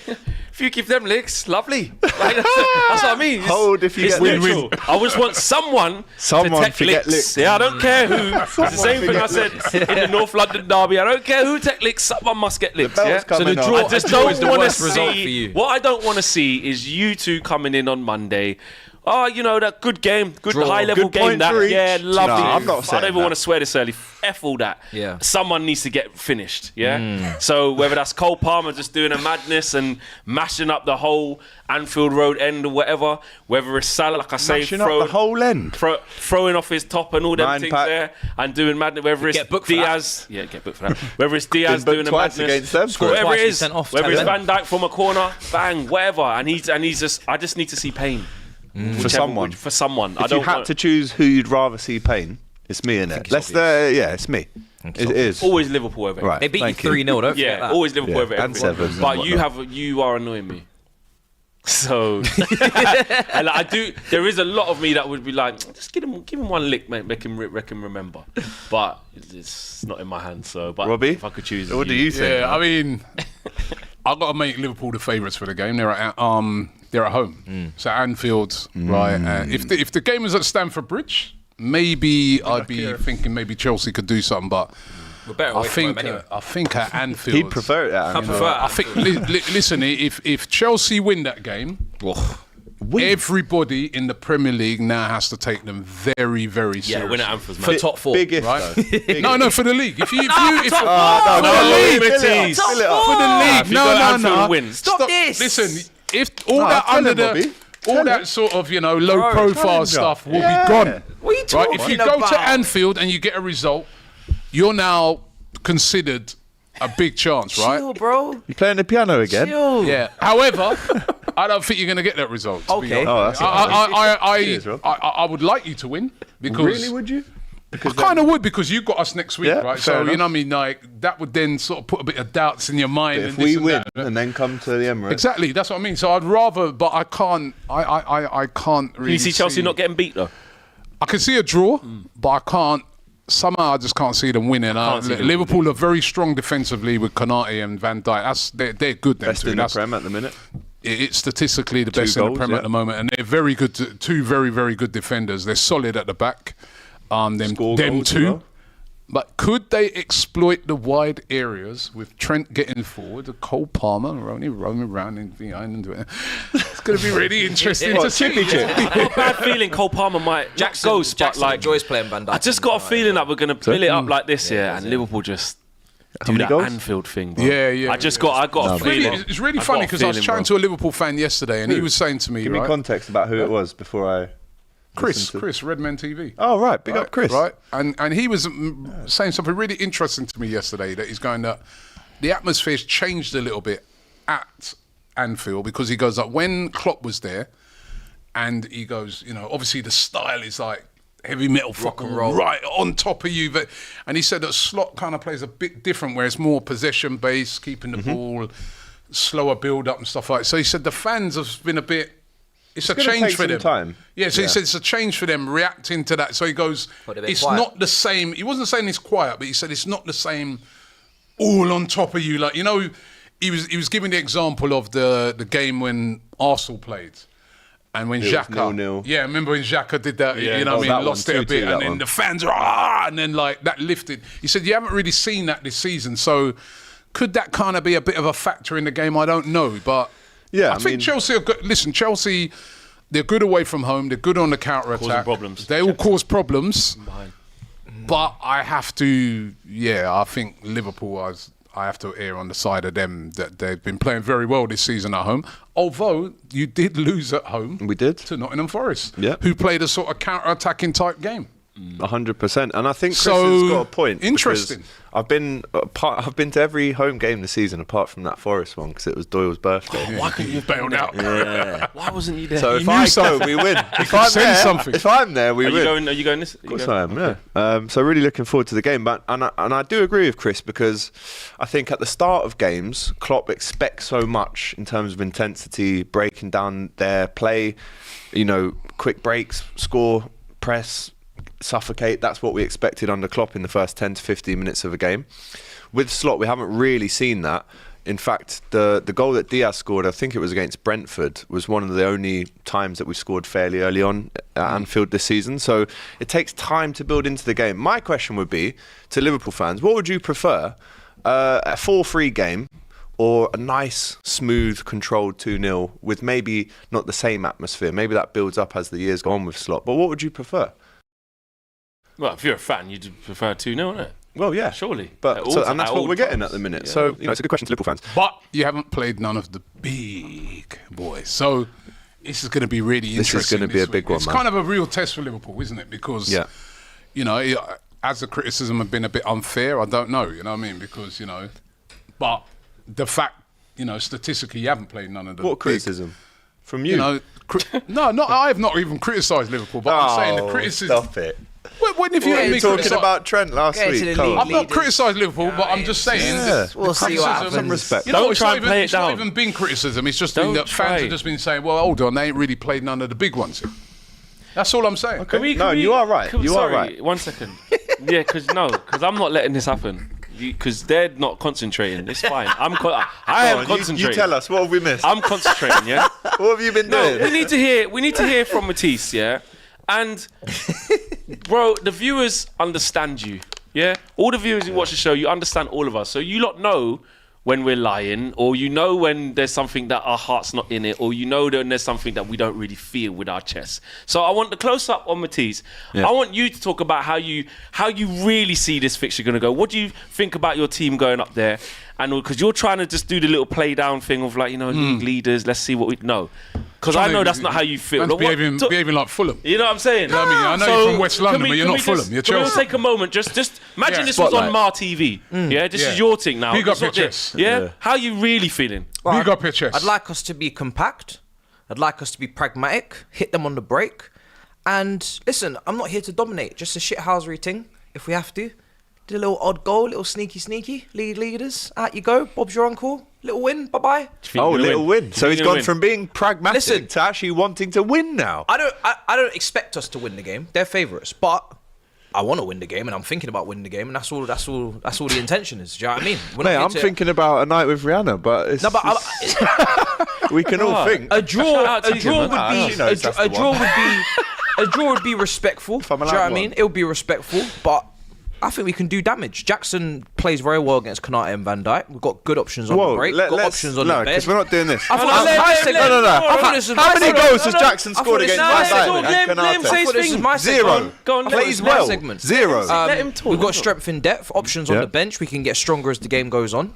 if you give them licks, lovely. Like, that's what I mean. Hold if you it's get neutral. licks. I just want someone to take licks. Yeah, I don't care who. It's the same thing I said in the North London derby. I don't care who take licks. Someone must get licks. Yeah? So the draw, I just don't want to result for see. you. What I don't want to see is you two coming in on Monday. Oh, you know, that good game, good high-level game. That, yeah, lovely. No, I'm not saying I don't even want to swear this early. F all that. Yeah. Someone needs to get finished, yeah? So whether that's Cole Palmer just doing a madness and mashing up the whole Anfield Road end or whatever, whether it's Salah, like I say, Mashing up the whole end. throwing off his top and all them 9 things pack. there and doing madness, whether it's Get booked for Diaz. Yeah, get booked for that. Whether it's Diaz Been doing a booked twice madness. against them. Whatever Twice it be is, sent off, whether it's Tevin. Van Dijk from a corner, bang, whatever. And he's just, I just need to see pain. For someone. For someone. If you had to choose who you'd rather see Payne, it's me, innit? Leicester, yeah, it's me. It is. Always Liverpool over. Right. They beat you Thank you. 3-0, don't forget Yeah, that. always Liverpool Yeah, over and everyone. sevens and But whatnot. you are annoying me. So, and like, I do. There is a lot of me that would be like, just give him one lick, mate, make him remember. But it's not in my hands. So, but Robbie, if I could choose, what do you think? Yeah, I mean, I've got to make Liverpool the favourites for the game. They're at home, so Anfield, right? If the game was at Stamford Bridge, maybe I'd be thinking maybe Chelsea could do something, but We're better I away from think him anyway. I think at Anfield, He'd prefer it at Anfield. I think. Listen, if Chelsea win that game, everybody in the Premier League now has to take them very, very seriously. yeah, win at Anfield, For man. top 4. Big if, Right? though. Big No, if. no, for the league. If you, no, for the league, Liberties. Fill it up. for the league, if you go to Anfield and win. Stop this. Listen, if all No, that tell under him, the, Bobby. all Tell that him. sort of low profile him, stuff will Yeah. be gone. What are you Right? talking If you go about? to Anfield and you get a result, you're now considered a big chance, right? Chill, bro. You playing the piano again? Chill. Yeah. However, I don't think you're going to get that result. to be Okay. honest. Oh, that's Cheers, Rob. I would like you to win because Really, would you? I kind of would because you got us next week, Yeah, right? fair So enough. you know what I mean. Like that would then sort of put a bit of doubts in your mind. If and we this and win that. and then come to the Emirates. Exactly, that's what I mean. So I'd rather, but I can't. I can't really. Can you see Chelsea not getting beat though? I can see a draw, but I can't. Somehow I just can't see them winning. can't see them Liverpool are very strong defensively with Konate and Van Dijk. They're good. Them Best two. in the Prem at the minute. It's statistically the best in goals, the Prem yeah. at the moment, and they're very good. Two very, very good defenders. They're solid at the back. Score Them goals as two. well. But could they exploit the wide areas with Trent getting forward, Cole Palmer roaming around in behind and doing it? It's going to be really interesting to see. I've got a bad feeling Cole Palmer might ghost, but Jackson like enjoys playing Van Dijk. I just got a feeling that we're going to build it up like this, and Liverpool just do many that goals? Anfield thing. Bro. Yeah. I got a feeling. It's really I funny got a because I was feeling, chatting bro. to a Liverpool fan yesterday, and he was saying to me, Give me right, context about who it was before I. Chris, listen to- Redman TV. Oh, right. Big up Chris. Right, and he was saying something really interesting to me yesterday. That he's going that the atmosphere's changed a little bit at Anfield because he goes like when Klopp was there, and he goes, obviously the style is like heavy metal rock and roll. right on top of you. But and he said that Slot kind of plays a bit different, where it's more possession based, keeping the ball, slower build up and stuff like that. So he said the fans have been a bit. It's a gonna change take for some them. time. Yeah, so Yeah. he said it's a change for them reacting to that. So he goes, But they're a bit it's quiet. not the same. He wasn't saying it's quiet, but he said it's not the same all on top of you. Like, he was giving the example of the game when Arsenal played. And when It was Xhaka, 0-0. yeah, remember when Xhaka did that, Yeah, what I mean, that one, lost it a 2-2 bit, that and then one. the fans are, and then like that lifted. He said, you haven't really seen that this season, so could that kind of be a bit of a factor in the game? I don't know, but Yeah, I I think mean- Chelsea are good. Listen, Chelsea, they're good away from home, they're good on the counter-attack. Causing problems. They will cause problems, but I have to, I think Liverpool I have to err on the side of them that they've been playing very well this season at home. Although you did lose at home. We did. To Nottingham Forest. Yeah. Who played a sort of counter-attacking type game. 100%, and I think Chris So, has got a point. interesting. because I've been to every home game this season apart from that Forest one because it was Doyle's birthday. Why couldn't you have Bailed out. Why wasn't you there? So You if knew I go, something. we win. If I'm there, we Are win. you going this? Of course I am, yeah. So really looking forward to the game. But and I do agree with Chris because I think at the start of games, Klopp expects so much in terms of intensity, breaking down their play, quick breaks, score, press, suffocate. That's what we expected under Klopp in the first 10 to 15 minutes of a game. With Slot, we haven't really seen that. In fact, the goal that Diaz scored, I think it was against Brentford, was one of the only times that we scored fairly early on at Anfield this season. So it takes time to build into the game. My question would be to Liverpool fans, what would you prefer? A 4-3 game or a nice, smooth, controlled 2-0 with maybe not the same atmosphere? Maybe that builds up as the years go on with Slot. But what would you prefer? Well, if you're a fan, you'd prefer 2-0, wouldn't it? Well, yeah. Surely. And that's what we're getting at the minute. Yeah. So, it's a good question to Liverpool fans. But you haven't played none of the big boys. So this is going to be really interesting. This is going to be a big one, It's man. kind of a real test for Liverpool, isn't it? Because, as the criticism have been a bit unfair, I don't know, you know what I mean? Because, but the fact, statistically you haven't played none of the What big, criticism? From you? I have not even criticised Liverpool, but I'm saying the criticism... Stop it. When if you What had were me you talking criticise- about Trent last Get to week? the Come league. on. I've not criticised Liverpool, but I'm just saying. We'll see what happens. Some respect. Don't It's try not and even- play it It's not down. even been criticism. It's just Don't been that fans try. have just been saying, well, hold on, they ain't really played none of the big ones here. That's all I'm saying. Okay. No, you are right. You are right. 1 second. Yeah, because I'm not letting this happen. Because they're not concentrating. It's fine. I am concentrating. You tell us, what have we missed? I'm concentrating, yeah? What have you been No, doing? we need to hear from Matisse, yeah? And, bro, the viewers understand you, yeah? All the viewers who watch the show, you understand all of us. So you lot know when we're lying, or you know when there's something that our heart's not in it, or you know when there's something that we don't really feel with our chest. So I want the close-up on Matisse. Yeah. I want you to talk about how you really see this fixture going to go. What do you think about your team going up there? And because you're trying to just do the little play-down thing of league leaders, let's see what we... No. Because I know that's not how you feel. Man's behaving like Fulham. You know what I'm saying? You know what I mean? I know you're from West London, but you're not Fulham. You're Can we Chelsea. take a moment? Just imagine Yeah. this was on Spotlight. Mar TV. Yeah, this Yeah. is your thing now. Big up It's not your there. chest. Yeah? Yeah. How are you really feeling? Big up your chest. I'd like us to be compact. I'd like us to be pragmatic, hit them on the break. And listen, I'm not here to dominate, just a shithousery thing, if we have to. Did a little odd goal, little sneaky, leaders. Out you go, Bob's your uncle. Little win, bye-bye. Oh, little win. So he's gone from being pragmatic Listen. to actually wanting to win now. I don't expect us to win the game. They're favourites, but I want to win the game, and I'm thinking about winning the game, and that's all the intention is. Do you know what I mean? We're not Mate, here I'm to- thinking about a night with Rihanna, but it's, No, but we can all think. a draw out to would you, be man. She knows that's the a draw one. would be a draw would be respectful. Do I'm you allowed know what I one. mean? It would be respectful, but I think we can do damage. Jackson plays very well against Konate and Van Dijk. We've got good options on the break. Got options on the because bench. we're not doing this. I thought No. this is How my many segment. goals has Jackson scored against Van this is Dijk my and Let him say Konate? I thought this is my Zero. segment. Go on, I thought this Plays was my well. segment. Zero. Let him talk. We've got strength in depth, options on Yeah. the bench. We can get stronger as the game goes on.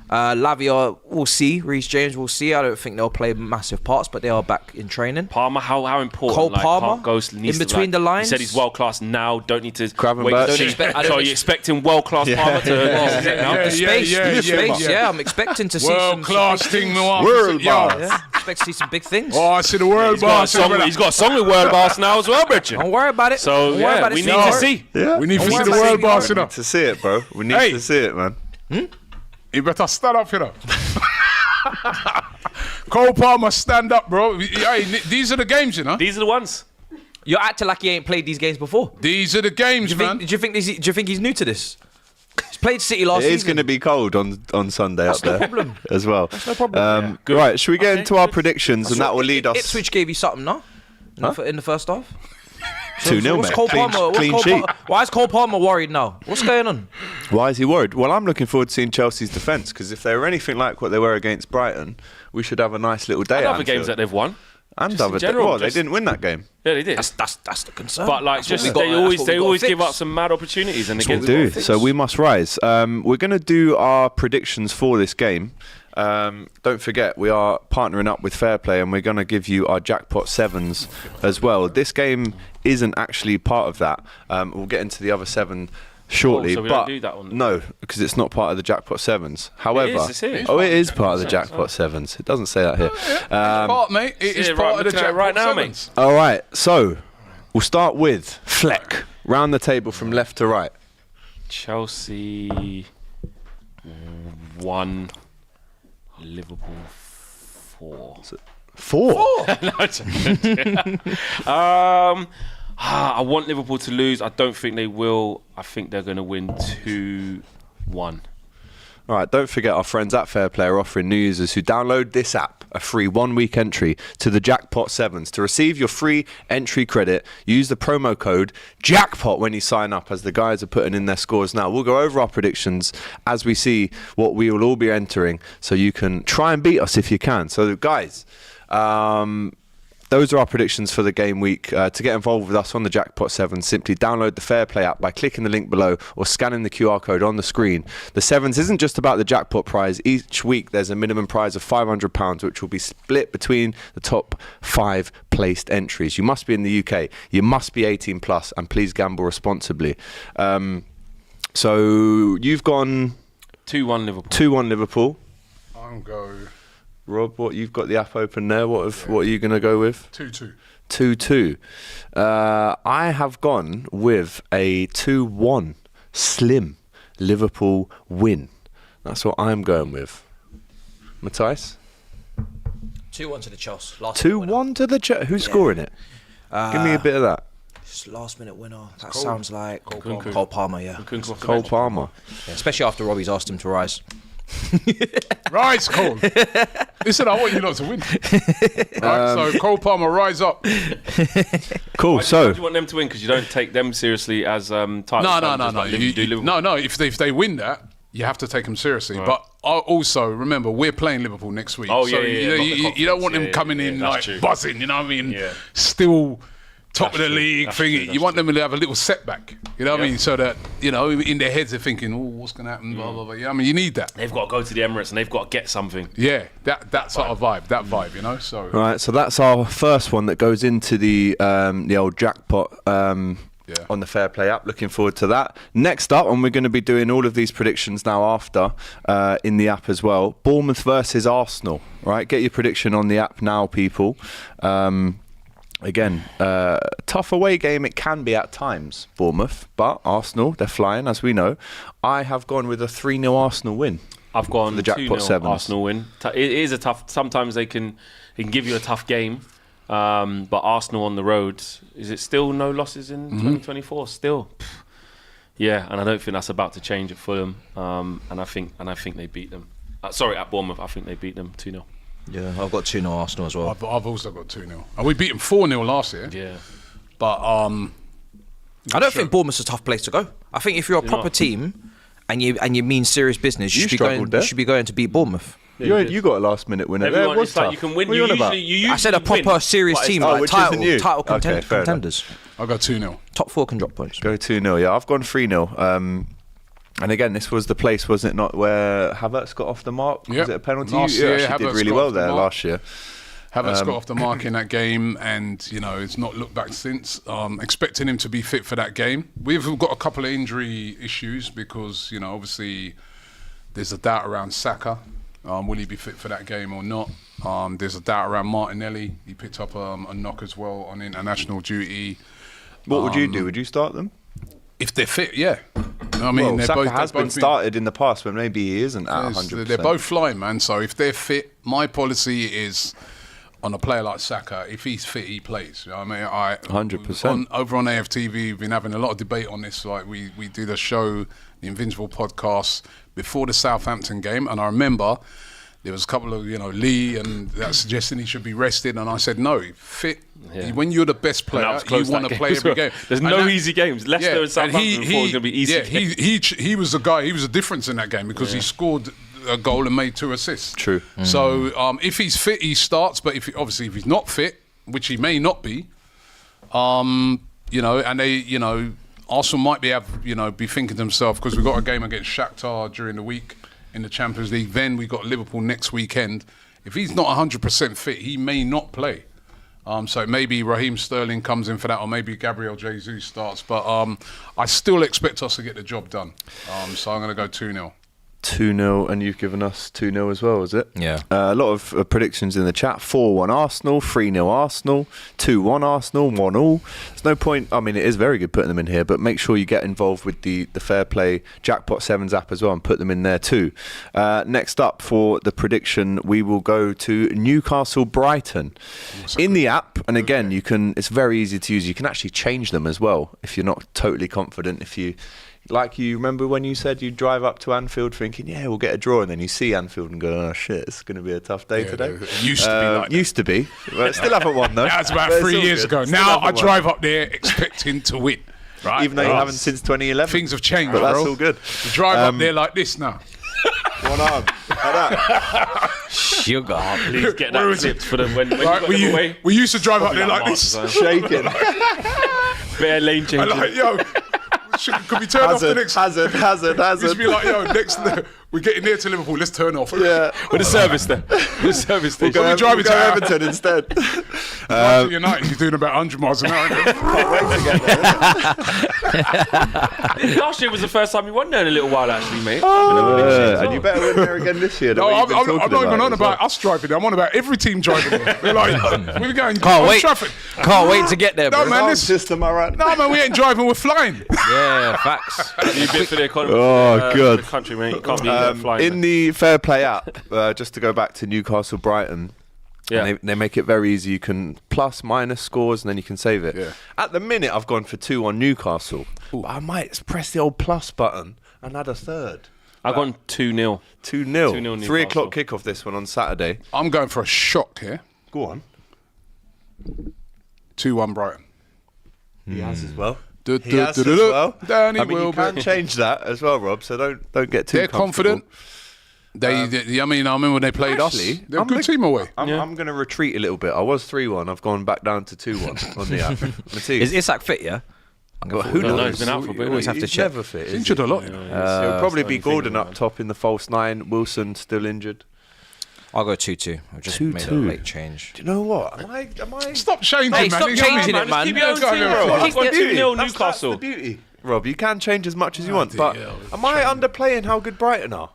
Lavia, we'll see. Reece James, we'll see. I don't think they'll play massive parts, but they are back in training. Palmer, how important? Cole Palmer, Ghost needs in between to, the lines. He said he's world class now. Don't need to Gravenberch. wait. Don't To see. expect- I So don't are you expecting world class Palmer to? The space, yeah, the space. yeah. Yeah, I'm expecting to see some World class big thing, things. no World yeah. boss. Yeah, expect to see some big things. Oh, I see the world He's got a boss. song. He's got a song with world boss now as well, Bridget. Don't worry about it. So Don't worry about we it. need Don't to worry. see. Yeah. We need to Don't see worry the about world it. boss, We you know. need to see it, bro. We need Hey. to see it, man. You better stand up, you know. Cole Palmer, stand up, bro. Hey, these are the games, you know. These are the ones. You're acting like he ain't played these games before. These are the games, man. Do you think he's new to this? He's played City last It is season. going to be cold on Sunday up there as well. no problem. Good. Right, should we get Okay, into our good. predictions, and that will lead us Ipswich gave you something, no? In the first half. 2-0, What's mate. Cole Clean, Palmer? clean sheet. Why is Cole Palmer worried now? What's going on? Why is he worried? Well, I'm looking forward to seeing Chelsea's defence, because if they were anything like what they were against Brighton, we should have a nice little day. And at other games that Anfield. they've won. And just in other general, well, they just- didn't win that game. Yeah, they did. That's the concern. But like, That's what just we got- they that's always what we they gotta always give fix. up some mad opportunities and That's again. what we do. So we must rise. We're going to do our predictions for this game. Don't forget, we are partnering up with FairPlay, and we're going to give you our jackpot sevens as well. This game isn't actually part of that. We'll get into the other seven shortly. so we but don't do that one? No, because it's not part of the jackpot sevens. However, it's here. it is part of the jackpot sevens. It doesn't say that here. Part, mate. It is Yeah, part right, of the looking at it jackpot right now, sevens. All right, so we'll start with Fleck. Round the table from left to right. Chelsea 1, Liverpool 4. 4. I want Liverpool to lose. I don't think they will. I think they're going to win 2-1. All right, don't forget our friends at FairPlay are offering new users who download this app a free 1-week entry to the Jackpot 7s. To receive your free entry credit, use the promo code JACKPOT when you sign up, as the guys are putting in their scores now. We'll go over our predictions as we see what we will all be entering, so you can try and beat us if you can. So, guys, those are our predictions for the game week. To get involved with us on the Jackpot 7, simply download the FairPlay app by clicking the link below or scanning the QR code on the screen. The 7s isn't just about the jackpot prize. Each week there's a minimum prize of £500, which will be split between the top 5 placed entries. You must be in the UK. You must be 18 plus, and please gamble responsibly. So you've gone 2-1 Liverpool. 2-1 Liverpool. I'm go Rob, what you've got the app open there? What are you going to go with? 2-2. 2-2. I have gone with a 2-1 slim Liverpool win. That's what I'm going with. Matthias? 2-1 to the Chelsea. 2-1 to the Chelsea. Who's scoring it? Give me a bit of that. Last minute winner. That sounds like Cole Palmer, yeah. Cole Palmer. Yeah, especially after Robbie's asked him to rise. Rise, Cole. Listen, I want you lot to win. Right, so Cole Palmer, rise up. Cool. Why So do you want them to win? Because you don't take them seriously as title No. like you do Liverpool. No. If they win that, you have to take them seriously. Right. But also remember, we're playing Liverpool next week. Oh, so yeah. You don't want them coming in like true. buzzing. You know what I mean? Yeah. Still top That's of the true. league That's thing. true. You want them to have a little setback. You know what I Yeah. mean? So that in their heads they're thinking, oh, what's going to happen? Blah blah blah. Yeah, I mean, you need that. They've got to go to the Emirates and they've got to get something. Yeah, that sort of vibe. That vibe. So. right, so that's our first one that goes into the old jackpot on the FairPlay app. Looking forward to that. Next up, and we're going to be doing all of these predictions now after in the app as well. Bournemouth versus Arsenal. Right, get your prediction on the app now, people. Again, tough away game it can be at times, Bournemouth, but Arsenal, they're flying, as we know. I have gone with a 3-0 Arsenal win. I've gone the jackpot 2-0 sevens. Arsenal win. It is a tough. Sometimes they can give you a tough game, but Arsenal on the road. Is it still no losses in 2024? Still, yeah, and I don't think that's about to change at Fulham. And I think they beat them. At Bournemouth, I think they beat them 2-0. Yeah, I've got 2-0 Arsenal as well. I've also got 2-0. And we beat them 4-0 last year. Yeah, But I don't think Bournemouth's a tough place to go. I think if you're a proper team and you mean serious business, you should be going to beat Bournemouth. You got a last minute winner. everyone, was it's like tough. you can win. What are you on about? I said a proper serious team, like which isn't you. title Okay, fair enough. contenders. I got 2-0. Top 4 can drop points. Go 2-0, yeah. I've gone 3-0. And again, this was the place, was it not, where Havertz got off the mark? Yep. Was it a penalty? Last You year, actually Havertz did really got well off the there mark. last year. Havertz got off the mark in that game, and it's not looked back since. Expecting him to be fit for that game. We've got a couple of injury issues because obviously there's a doubt around Saka. Will he be fit for that game or not? There's a doubt around Martinelli. He picked up a knock as well on international duty. What would you do? Would you start them? If they're fit, yeah. I mean, well, Saka has been started in the past, but maybe he isn't at Yes, 100%. They're both flying, man. So if they're fit, my policy is on a player like Saka. If he's fit, he plays. You know what I mean, 100%. Over on AFTV, we've been having a lot of debate on this. Like we did a show, the Invincible podcast, before the Southampton game, and I remember there was a couple of Lee and that suggesting he should be rested, and I said no, fit. Yeah. When you're the best And that player, was close, you want that to game play as every well. game. There's And no that- easy games. Leicester and Southampton before was going to be easy. He was the guy. He was a difference in that game because he scored a goal and made 2 assists. True. So if he's fit, he starts. But if he's not fit, which he may not be, and they, Arsenal might be thinking to themselves, because we've got a game against Shakhtar during the week in the Champions League. Then we've got Liverpool next weekend. If he's not 100% fit, he may not play. So maybe Raheem Sterling comes in for that, or maybe Gabriel Jesus starts. But I still expect us to get the job done. So I'm going to go 2-0. 2-0, and you've given us 2-0 as well, is it? Yeah. A lot of predictions in the chat. 4-1 Arsenal, 3-0 Arsenal, 2-1 Arsenal, 1-1. There's no point, I mean, it is very good putting them in here, but make sure you get involved with the FairPlay Jackpot 7s app as well and put them in there too. Next up for the prediction, we will go to Newcastle Brighton. In the app, and again, it's very easy to use. You can actually change them as well if you're not totally confident. If you Like, you remember when you said you'd drive up to Anfield thinking, yeah, we'll get a draw, and then you see Anfield and go, oh shit, it's going to be a tough day today. It used to be like that. Used to be. Well, still haven't won though. That was about But it's 3 all years good. ago. Still Now haven't I won. drive up there expecting to win. Right? Even though you haven't since 2011. Things have changed, But bro. that's all good. You drive up there like this now. One arm. Like that. Sugar. Please get Where that is it? clipped for them when you Right, got them away. we used to drive up there like Mark this. design. Shaking. Bare lane I'm changing. like, yo, could we turn off the next? Hazard. Used to be like, yo, we're getting near to Liverpool. Let's turn off. Yeah. With the service there. The service station. Go We'll driving go to Everton instead. Manchester United. He's doing about 100 miles an hour. Can't wait to get there. Last year was the first time you won there in a little while, actually, mate. And you better win there again this year. No, I'm not even on about us driving there. I'm on about every team driving there. They're like, we're going Can't wait. traffic. Can't wait to get there, No, bro. man, this. System, all right. No, man, we ain't driving. We're flying. Yeah, facts. You bit for the economy. Oh, for good. the country, mate. You can't be flying. In the FairPlay app, just to go back to Newcastle Brighton, Yeah. they make it very easy. You can plus, minus scores, and then you can save it. Yeah. At the minute, I've gone for 2 on Newcastle. But I might press the old plus button and add a third. I've gone 2-0. 2-0. 2-0 3 Newcastle. o'clock kickoff this one on Saturday. I'm going for a shock here. Go on. 2-1 Brighton. He has as well. Du- He du- has du- as du- du. well. Danny I mean, you Welbeck. can change that as well, Rob, so don't get too They're confident. I remember when they played Actually, us. They're a good team away. I'm going to retreat a little bit. I was 3-1. I've gone back down to 2-1 on the app. Is Isak fit, yeah? Well, who No, knows? he's been out for a bit. always have to He's check. never fit. He's is injured he? a lot. It'll probably be the only thing Gordon about up top in the false 9. Wilson still injured. I'll go 2-2. I've just made a 2-2. late change. Do you know what? Am I? Stop changing, Hey, man. stop You know what I changing mean? it, man. Keep your own Go on, team, go on. bro. That's Keep on the beauty. 2-0 That's Newcastle. the beauty. Rob, you can change as much as you want, but dear. am I underplaying how good Brighton are?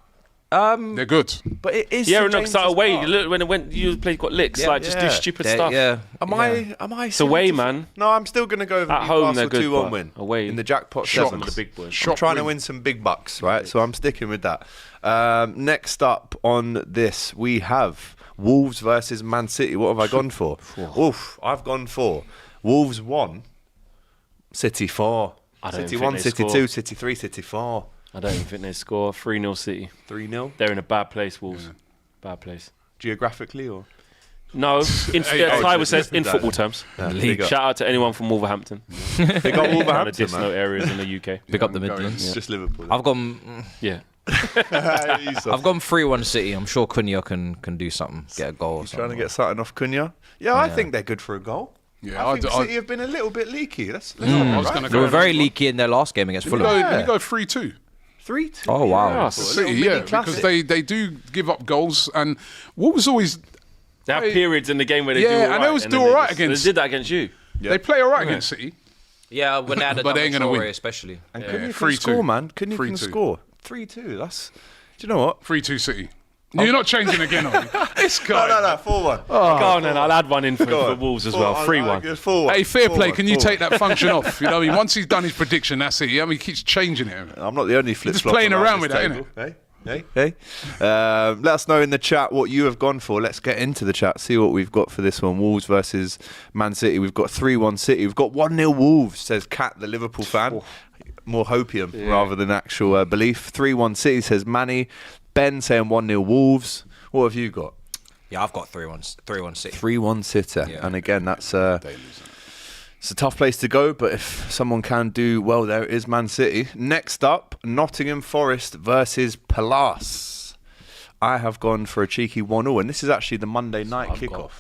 They're good. But it is. Yeah, St. no, James's because away, Park. look, when it went, you played got licks, like just do stupid stuff. Yeah. Am I? It's away, man. No, I'm still going to go with At home, they're Newcastle good, 2-1 but win. away, in the jackpot shock. sevens. Some of the big boys. Shock Trying to win. win some big bucks, right? So I'm sticking with that. Next up on this, we have Wolves versus Man City. What have I gone for? Oof, I've gone for Wolves 1, City 4. I don't City think 1, they City score. 2, City 3, City 4. I don't even think they score. 3-0 City. 3-0? They're in a bad place, Wolves. Bad place. Geographically or? No, Ty says in no. football terms. Big up. Shout out to anyone from Wolverhampton. They got Kind of Wolverhampton, diss no man. areas in the UK. Pick up the I'm going. Midlands. Just Liverpool. I've gone. Yeah. I've gone 3-1 City. I'm sure Cunha can do something, get a goal. Or Trying to something. get something off Cunha. Yeah, I think they're good for a goal. Yeah, I think City have been a little bit leaky. Let's I was going to They go. were very leaky in their last game against Let me Fulham. go 3-2. 3-2. Oh wow! Yeah. City, mini yeah, classic. because they do give up goals, and Wolves always They have Hey. periods in the game where they do Yeah, all right. and they always and do then all right just- against- They did that against you. they play all right against City. Yeah, when they had a But they ain't gonna win. especially. And Cunha can 3-2. score, man. Cunha can 3-2. score. 3-2. That's. Do you know what? 3-2 City. You're not changing again, are you? This guy. No. 4-1. Go on then, I'll add one in for Go on. Wolves as well. 3-1. 4-1. Hey, fair play. 4-1, Can you 4-1. take that function off? You know, what I mean, once he's done his prediction, that's it. I mean, he keeps changing it. I'm not the only flip just playing around with that, innit? Hey. Let us know in the chat what you have gone for. Let's get into the chat, see what we've got for this one. Wolves versus Man City. We've got 3-1 City. We've got 1-0 Wolves, says Kat, the Liverpool fan. More hopium rather than actual belief. 3-1 City, says Manny. Ben saying 1-0 Wolves. What have you got? Yeah, I've got 3-1 City. 3-1 City. Yeah. And again, that's it's a tough place to go, but if someone can do well there, it is Man City. Next up, Nottingham Forest versus Palace. I have gone for a cheeky 1-0, and this is actually the Monday night kickoff.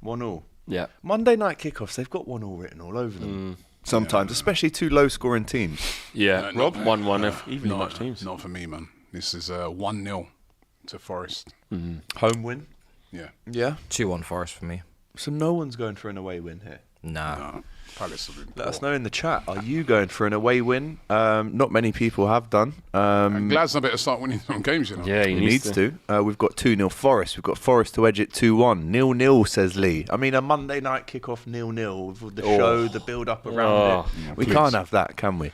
1-0. Yeah. Monday night kickoffs, they've got 1-0 written all over them. Sometimes, especially two low-scoring teams. Yeah. No, Rob? 1-1. Evenly matched teams. Not for me, man. This is 1-0 to Forest. Home win. Yeah. Yeah. 2-1 Forest for me. So no one's going for an away win here. Nah. Palace have been Let us poor. know in the chat. Are you going for an away win? Not many people have done. And Gladstone better start winning some games, you know. Yeah, He needs to. We've got 2-0 Forest. We've got Forest to edge it 2-1. 0-0, says Lee. I mean, a Monday night kickoff 0-0 with the show, the build-up around it. We can't have that, can we?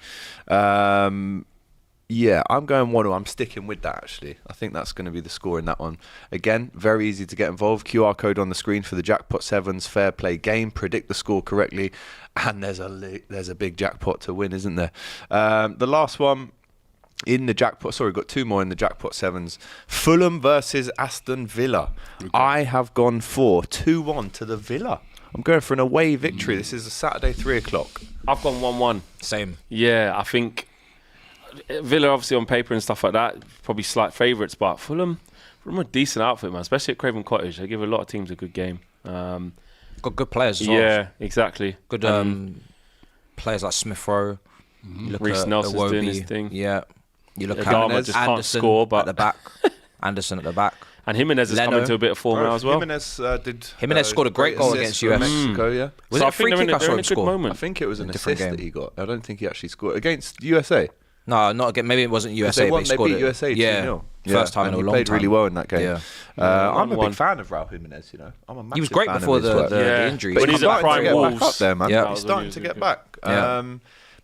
Yeah, I'm going 1-0. I'm sticking with that, actually. I think that's going to be the score in that one. Again, very easy to get involved. QR code on the screen for the Jackpot Sevens Fair Play game. Predict the score correctly. And there's a big jackpot to win, isn't there? The last one, in the jackpot. Sorry, we've got 2 more in the jackpot 7s. Fulham versus Aston Villa. Okay. I have gone for 2-1 to the Villa. I'm going for an away victory. This is a Saturday 3 o'clock. I've gone 1-1. Same. Yeah, I think Villa, obviously on paper and stuff like that, probably slight favourites, but Fulham a decent outfit, man. Especially at Craven Cottage, they give a lot of teams a good game. Got good players as well. Yeah, exactly. Good players like Smith Rowe. Reece Nelson's doing his thing. Yeah. You look at Jimenez just can't score, but at the back. Anderson at the back. And Jimenez is coming to a bit of form now as well. Jimenez scored a great goal against US. Mexico, yeah. Was it a free kick I saw him good score? moment. I think it was an assist that he got. I don't think he actually scored against USA. No, not again. Maybe it wasn't USA, but he they scored beat it. USA 2-0. First time in a long time. He played really well in that game. Yeah. I'm a big fan of Raul Jimenez, you know. I'm a massive He was great fan before of his work. the injury. But When he's he's at starting to prime get back Wolves. up there, man. Yeah. He's starting to get back. Yeah.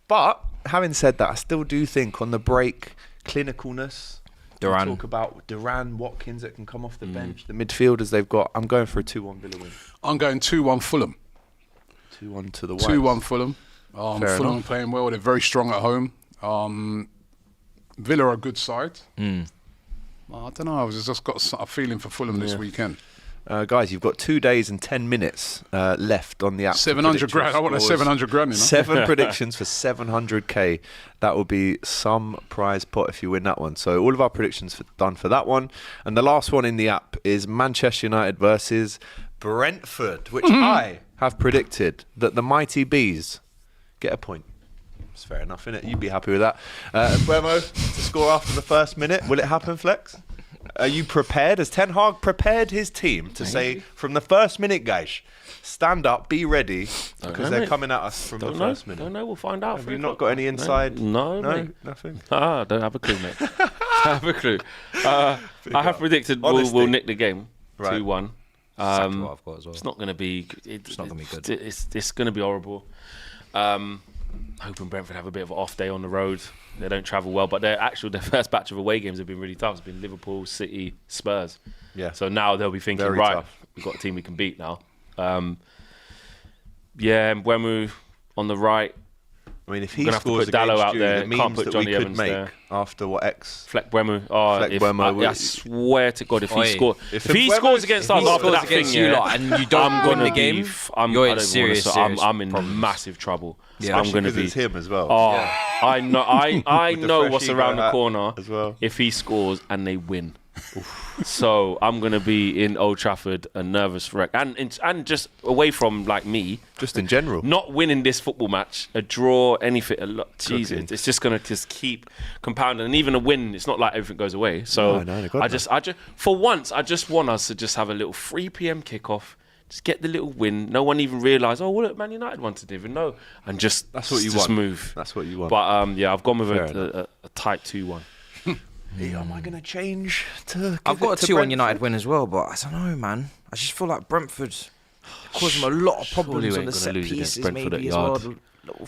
But having said that, I still do think on the break, clinicalness. Duran. Talk about Duran, Watkins that can come off the bench, the midfielders they've got. I'm going for a 2-1 Villa win. I'm going 2-1 Fulham. 2-1 to the Whites. 2-1 Fulham. Fulham are playing well. They're very strong at home. Villa are a good side. I don't know. I've just got a feeling for Fulham this weekend. Guys, you've got 2 days and 10 minutes left on the app. 700 grand. I want a 700 grand. You know? 7 predictions for 700k. That will be some prize pot if you win that one. So all of our predictions done for that one. And the last one in the app is Manchester United versus Brentford, which I have predicted that the Mighty Bees get a point. It's fair enough, innit? You'd be happy with that. Buemo to score after the first minute. Will it happen, Flex? Are you prepared? Has Ten Hag prepared his team to say, from the first minute, guys, stand up, be ready, because they're coming at us from the first minute? Don't know, we'll find out. Have you not got any inside? No, Nothing. I don't have a clue, mate. Don't have a clue. I have predicted we'll nick the game, 2-1. Exactly what I've got as well. It's not going to be. It's not going to be good. It's going to be horrible. Hoping Brentford have a bit of an off day on the road. They don't travel well, but their first batch of away games have been really tough. It's been Liverpool, City, Spurs. Yeah. So now they'll be thinking, Very right, tough. we've got a team we can beat now. Mbeumo on the right. I mean, if he scores against Dallo out you, there, the can't memes put that Johnny we could Evans make there. after what X? Fleck Mbeumo. I swear to God, if he scores, if he scores against us after that thing, and you don't win the game, you're in serious. I'm in massive trouble. Yeah, I'm going to be. It's him as well. Oh, yeah. I know. I know what's around the corner as well. If he scores and they win. So I'm going to be in Old Trafford a nervous wreck, and just away from like me, just in general, not winning this football match, a draw, anything. Jesus, it's just going to just keep compounding, and even a win, it's not like everything goes away. So I just for once, I just want us to just have a little 3 p.m. kickoff. Just get the little win. No one even realise, oh, well, look, Man United wanted to even know. And just, that's what you just want. move. That's what you want. But, yeah, I've gone with a tight 2-1. Am I going to change to I've got a 2-1 United win as well, but I don't know, man. I just feel like Brentford caused them a lot of problems on the set pieces maybe as well.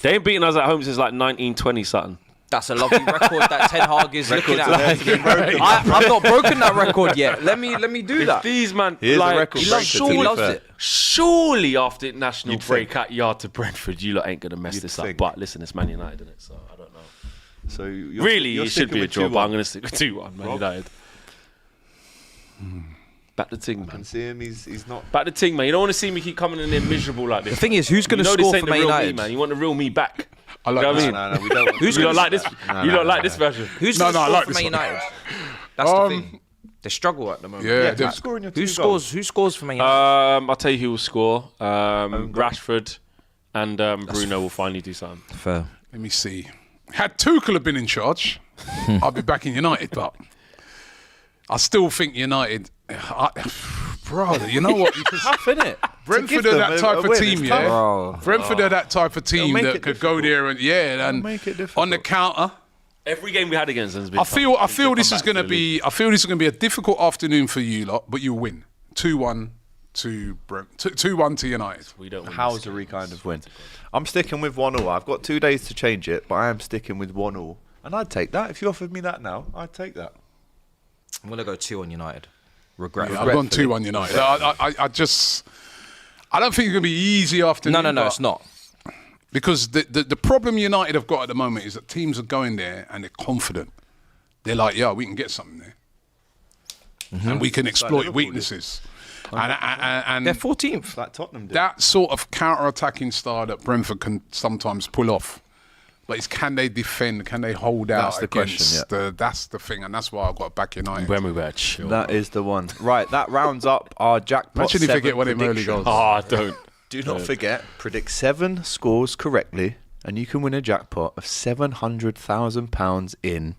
They ain't beaten us at home since like 1920 something. That's a lovely record that Ten Hag is looking at. I've not broken that record yet. Let me do that. These man, like, he loves it. Surely after international break at yard to Brentford, you lot ain't gonna mess this up. But listen, it's Man United, isn't it? So I don't know. So really, it should be a draw, but I'm gonna stick with 2-1 Man United. Back the ting, man. I can see him. He's not. Back the ting, man. You don't want to see me keep coming in there miserable like this. The thing is, who's gonna score for Man United? Man, you want the real me back. I like this. No, we don't. Who's gonna like this? You don't like this version. Who's gonna score for Man United? That's the thing. They struggle at the moment. Yeah, scoring your Who scores for Man United? I'll tell you who will score. Rashford and Bruno will finally do something. Fair. Let me see. Had Tuchel have been in charge, I'd be back in United, but I still think United. Brother, you know what? Tough, innit? Brentford are that type of team, yeah. Bro. Brentford are that type of team that could go there and make it difficult. on the counter. Every game we had against them has been I feel this is going to be. I feel this is going to be a difficult afternoon for you lot, but you'll win 2-1 to 2-1 to United. We don't win. Housery kind of win. I'm sticking with 1-1. I've got 2 days to change it, but I am sticking with 1-1. And I'd take that. If you offered me that now, I'd take that. I'm going to go 2-1 United. Regretfully. Yeah, I've gone 2-1 United. I don't think it's going to be easy afternoon. No, it's not. Because the problem United have got at the moment is that teams are going there and they're confident. they're like, yeah, we can get something there. And we can exploit weaknesses. And They're 14th. Like Tottenham did. that sort of counter-attacking style that Brentford can sometimes pull off. But it's can they defend? Can they hold out That's the against question, that's the thing, and that's why I've got to back United. When we were chill. That is the one. Right, that rounds up our jackpot. Imagine if they 7 get one of them early predictions. goals. Don't. Do not forget, predict 7 scores correctly, and you can win a jackpot of £700,000 in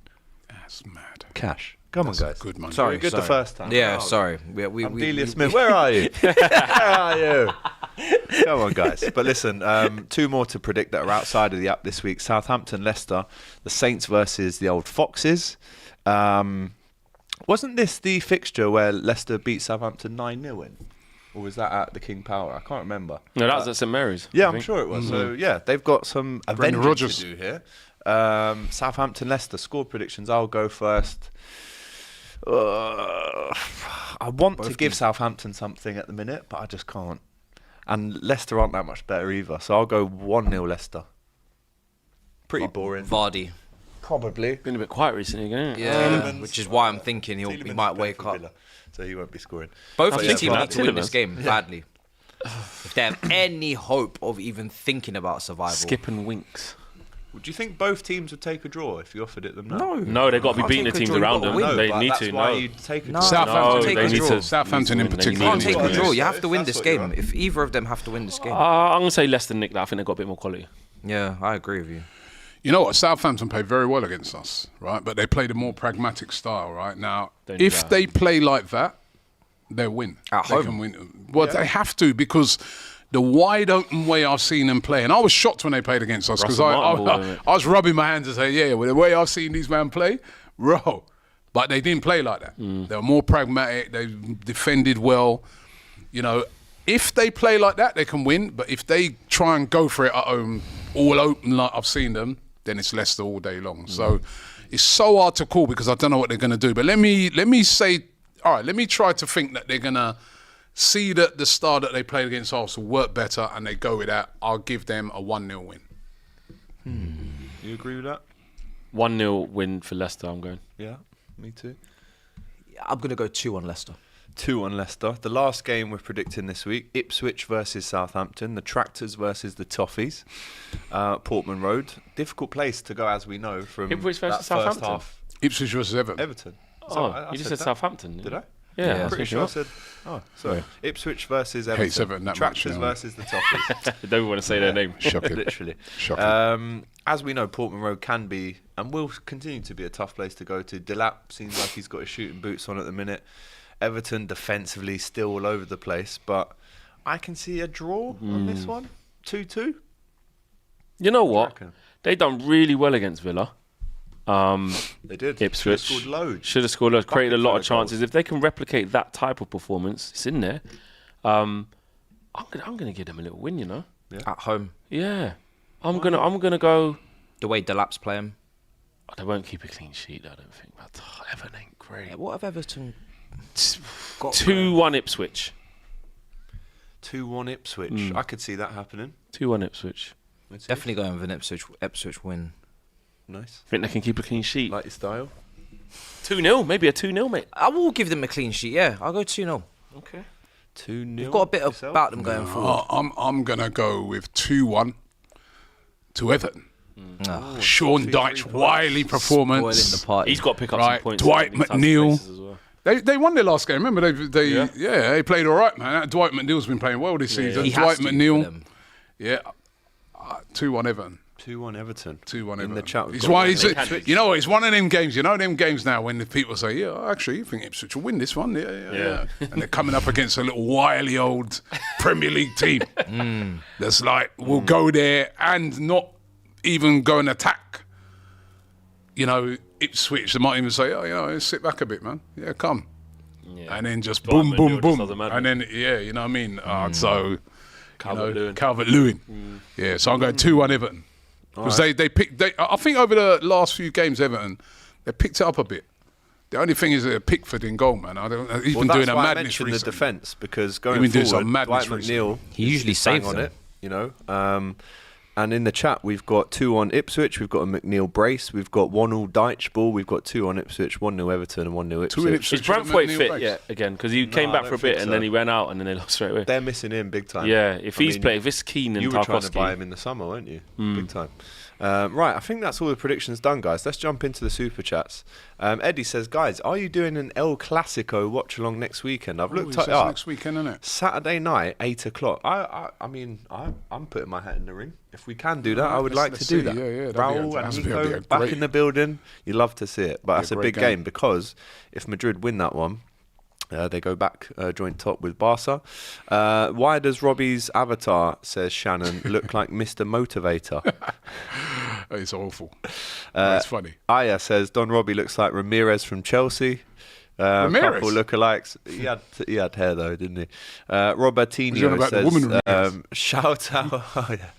That's mad. cash. Come on, guys. Good money. Sorry, good the first time. Yeah, Oh, sorry. Delia Smith, where are you? Where are you? Come on, guys. But listen, 2 more to predict that are outside of the app this week. Southampton, Leicester, the Saints versus the Old Foxes. Wasn't this the fixture where Leicester beat Southampton 9-0 in? Or was that at the King Power? I can't remember. No, that was at St Mary's. Yeah, I I'm think. sure it was. So, yeah, they've got some Brendan avenging Rodgers. to do here. Southampton, Leicester, score predictions. I'll go first. I want to give Southampton something at the minute, but I just can't. And Leicester aren't that much better either, so I'll go 1-0 Leicester. Pretty boring. Vardy. Probably. Been a bit quiet recently, isn't it? Yeah, Tielemans. which is why I'm thinking he Tielemans might is wake playing for up. Villa, so he won't be scoring. Both But of yeah, the teams but need to win this Tielemans. game badly. If they have any hope of even thinking about survival. Skip and winks. Would you think both teams would take a draw if you offered it them now? No, they've got to be Can't beating the take a teams draw, you've around got to them. win. They but need that's to. why No. you'd take a No, draw. Southampton, take they a need draw. to. Southampton in They need to particular. Can't win. take a That's draw. what You I have to win say. this That's what you're game. right. If either of them have to win this game. I'm going to say Leicester nick that. I think they've got a bit more quality. Yeah, I agree with you. You know what? Southampton played very well against us, right? But they played a more pragmatic style, right? Now, Don't if do that. they play like that, they'll win. At They home. can win. Well, they have to, because the wide open way I've seen them play, and I was shocked when they played against us, because Russell Martin ball, isn't it? I was rubbing my hands and saying, yeah, well, the way I've seen these men play, bro. But they didn't play like that. They were more pragmatic. They defended well. You know, if they play like that, they can win. But if they try and go for it at home, all open like I've seen them, then it's Leicester all day long. So it's so hard to call, because I don't know what they're going to do. But let me say, all right, let me try to think that they're going to see that the style that they played against Arsenal work better, and they go with that. I'll give them a 1-0 win. You agree with that? 1-0 win for Leicester, I'm going. Yeah, me too. I'm going to go 2 on Leicester. 2 on Leicester. The last game we're predicting this week, Ipswich versus Southampton, the Tractors versus the Toffees, Portman Road. Difficult place to go, as we know, from Ipswich that versus first Southampton? half. Ipswich versus Everton. Everton. You just said Southampton. Did I? Yeah, Yeah, I'm pretty sure I I said. Oh, sorry. Ipswich versus Hates Everton. Everton that much, Tractors yeah. versus the Toffees. don't want to say their name. Shocking. Literally. Shocking. As we know, Portman Road can be and will continue to be a tough place to go to. Delap seems like he's got his shooting boots on at the minute. Everton defensively still all over the place, but I can see a draw on this one. 2-2. You know what? reckon? They done really well against Villa. They did. Ipswich Scored loads. should have scored loads, created a Bucket lot full of of chances. goals. If they can replicate that type of performance, it's in there. I'm gonna give them a little win. You know? At home. Yeah. I'm gonna go. The way Delap's playing. Oh, they won't keep a clean sheet, I don't think. But Everton ain't great. Yeah, what have Everton got? 2-1 Ipswich. 2-1 Ipswich. I could see that happening. 2-1 Ipswich. Definitely going with an Ipswich win. Nice. Think they can keep a clean sheet. Like your style. 2-0, maybe a 2-0, mate. I will give them a clean sheet, yeah. I'll go 2-0. Okay. 2-0. They've got a bit about them going forward. I'm going to go with 2-1 to Everton. Sean Dyche, wily performance. Spoiling the party. He's got to pick up Right, some points. Dwight in these types of McNeil. places as well. They won their last game. Remember, Yeah. they played all right, man. Dwight McNeil's been playing well this season. He Dwight has to for McNeil, them. yeah, 2-1 Everton. 2-1 Everton. 2-1 Everton. In the chat. we've It's got why one. he's, you know, it's one of them games. You know, them games now when the people say, "Yeah, actually, you think Ipswich will win this one?" Yeah. And they're coming up against a little wily old Premier League team that's like, will go there and not even go and attack. You know, Ipswich. They might even say, "Oh, you know, sit back a bit, man. Yeah, come." Yeah. And then just Dwight boom, McNeil boom, just boom, does a madness. and then you know what I mean. So Calvert-Lewin. Calvert-Lewin. Yeah, so I'm going 2-1 Everton because they picked. I think over the last few games, Everton they picked it up a bit. The only thing is Pickford in goal, man. He's been doing a why I madness mentioned the recently. defence, because going been doing forward, some madness Dwight McNeil, He usually is bang saves on them. it. You know, And in the chat, we've got 2 on Ipswich. We've got a McNeil brace. We've got 1-1 Deitch ball. We've got 2 on Ipswich, 1-0 Everton, and 1-0 Ipswich. Is Brentford fit yet again? Because he came back for a bit and then he went out and then they lost straight away. They're missing him big time. Yeah, if it's Keane and you were trying to Tarkowski. buy him in the summer, weren't you? Big time. Right, I think that's all the predictions done, guys. Let's jump into the super chats. Eddie says, guys, are you doing an El Clasico watch along next weekend? I've looked it up. Next weekend, isn't it? Saturday night, 8 o'clock. I mean, I'm putting my hat in the ring. If we can do that, I would like to do that. Yeah, Raul and Nico back in the building. You love to see it, but that's a big game because if Madrid win that one, they go back joint top with Barca. Why does Robbie's avatar, says Shannon, look like Mr. Motivator? It's awful. It's funny. Aya says Don Robbie looks like Ramirez from Chelsea. Ramirez? Couple lookalikes. He had hair though, didn't he? Robertinho says, shout out. Oh, yeah.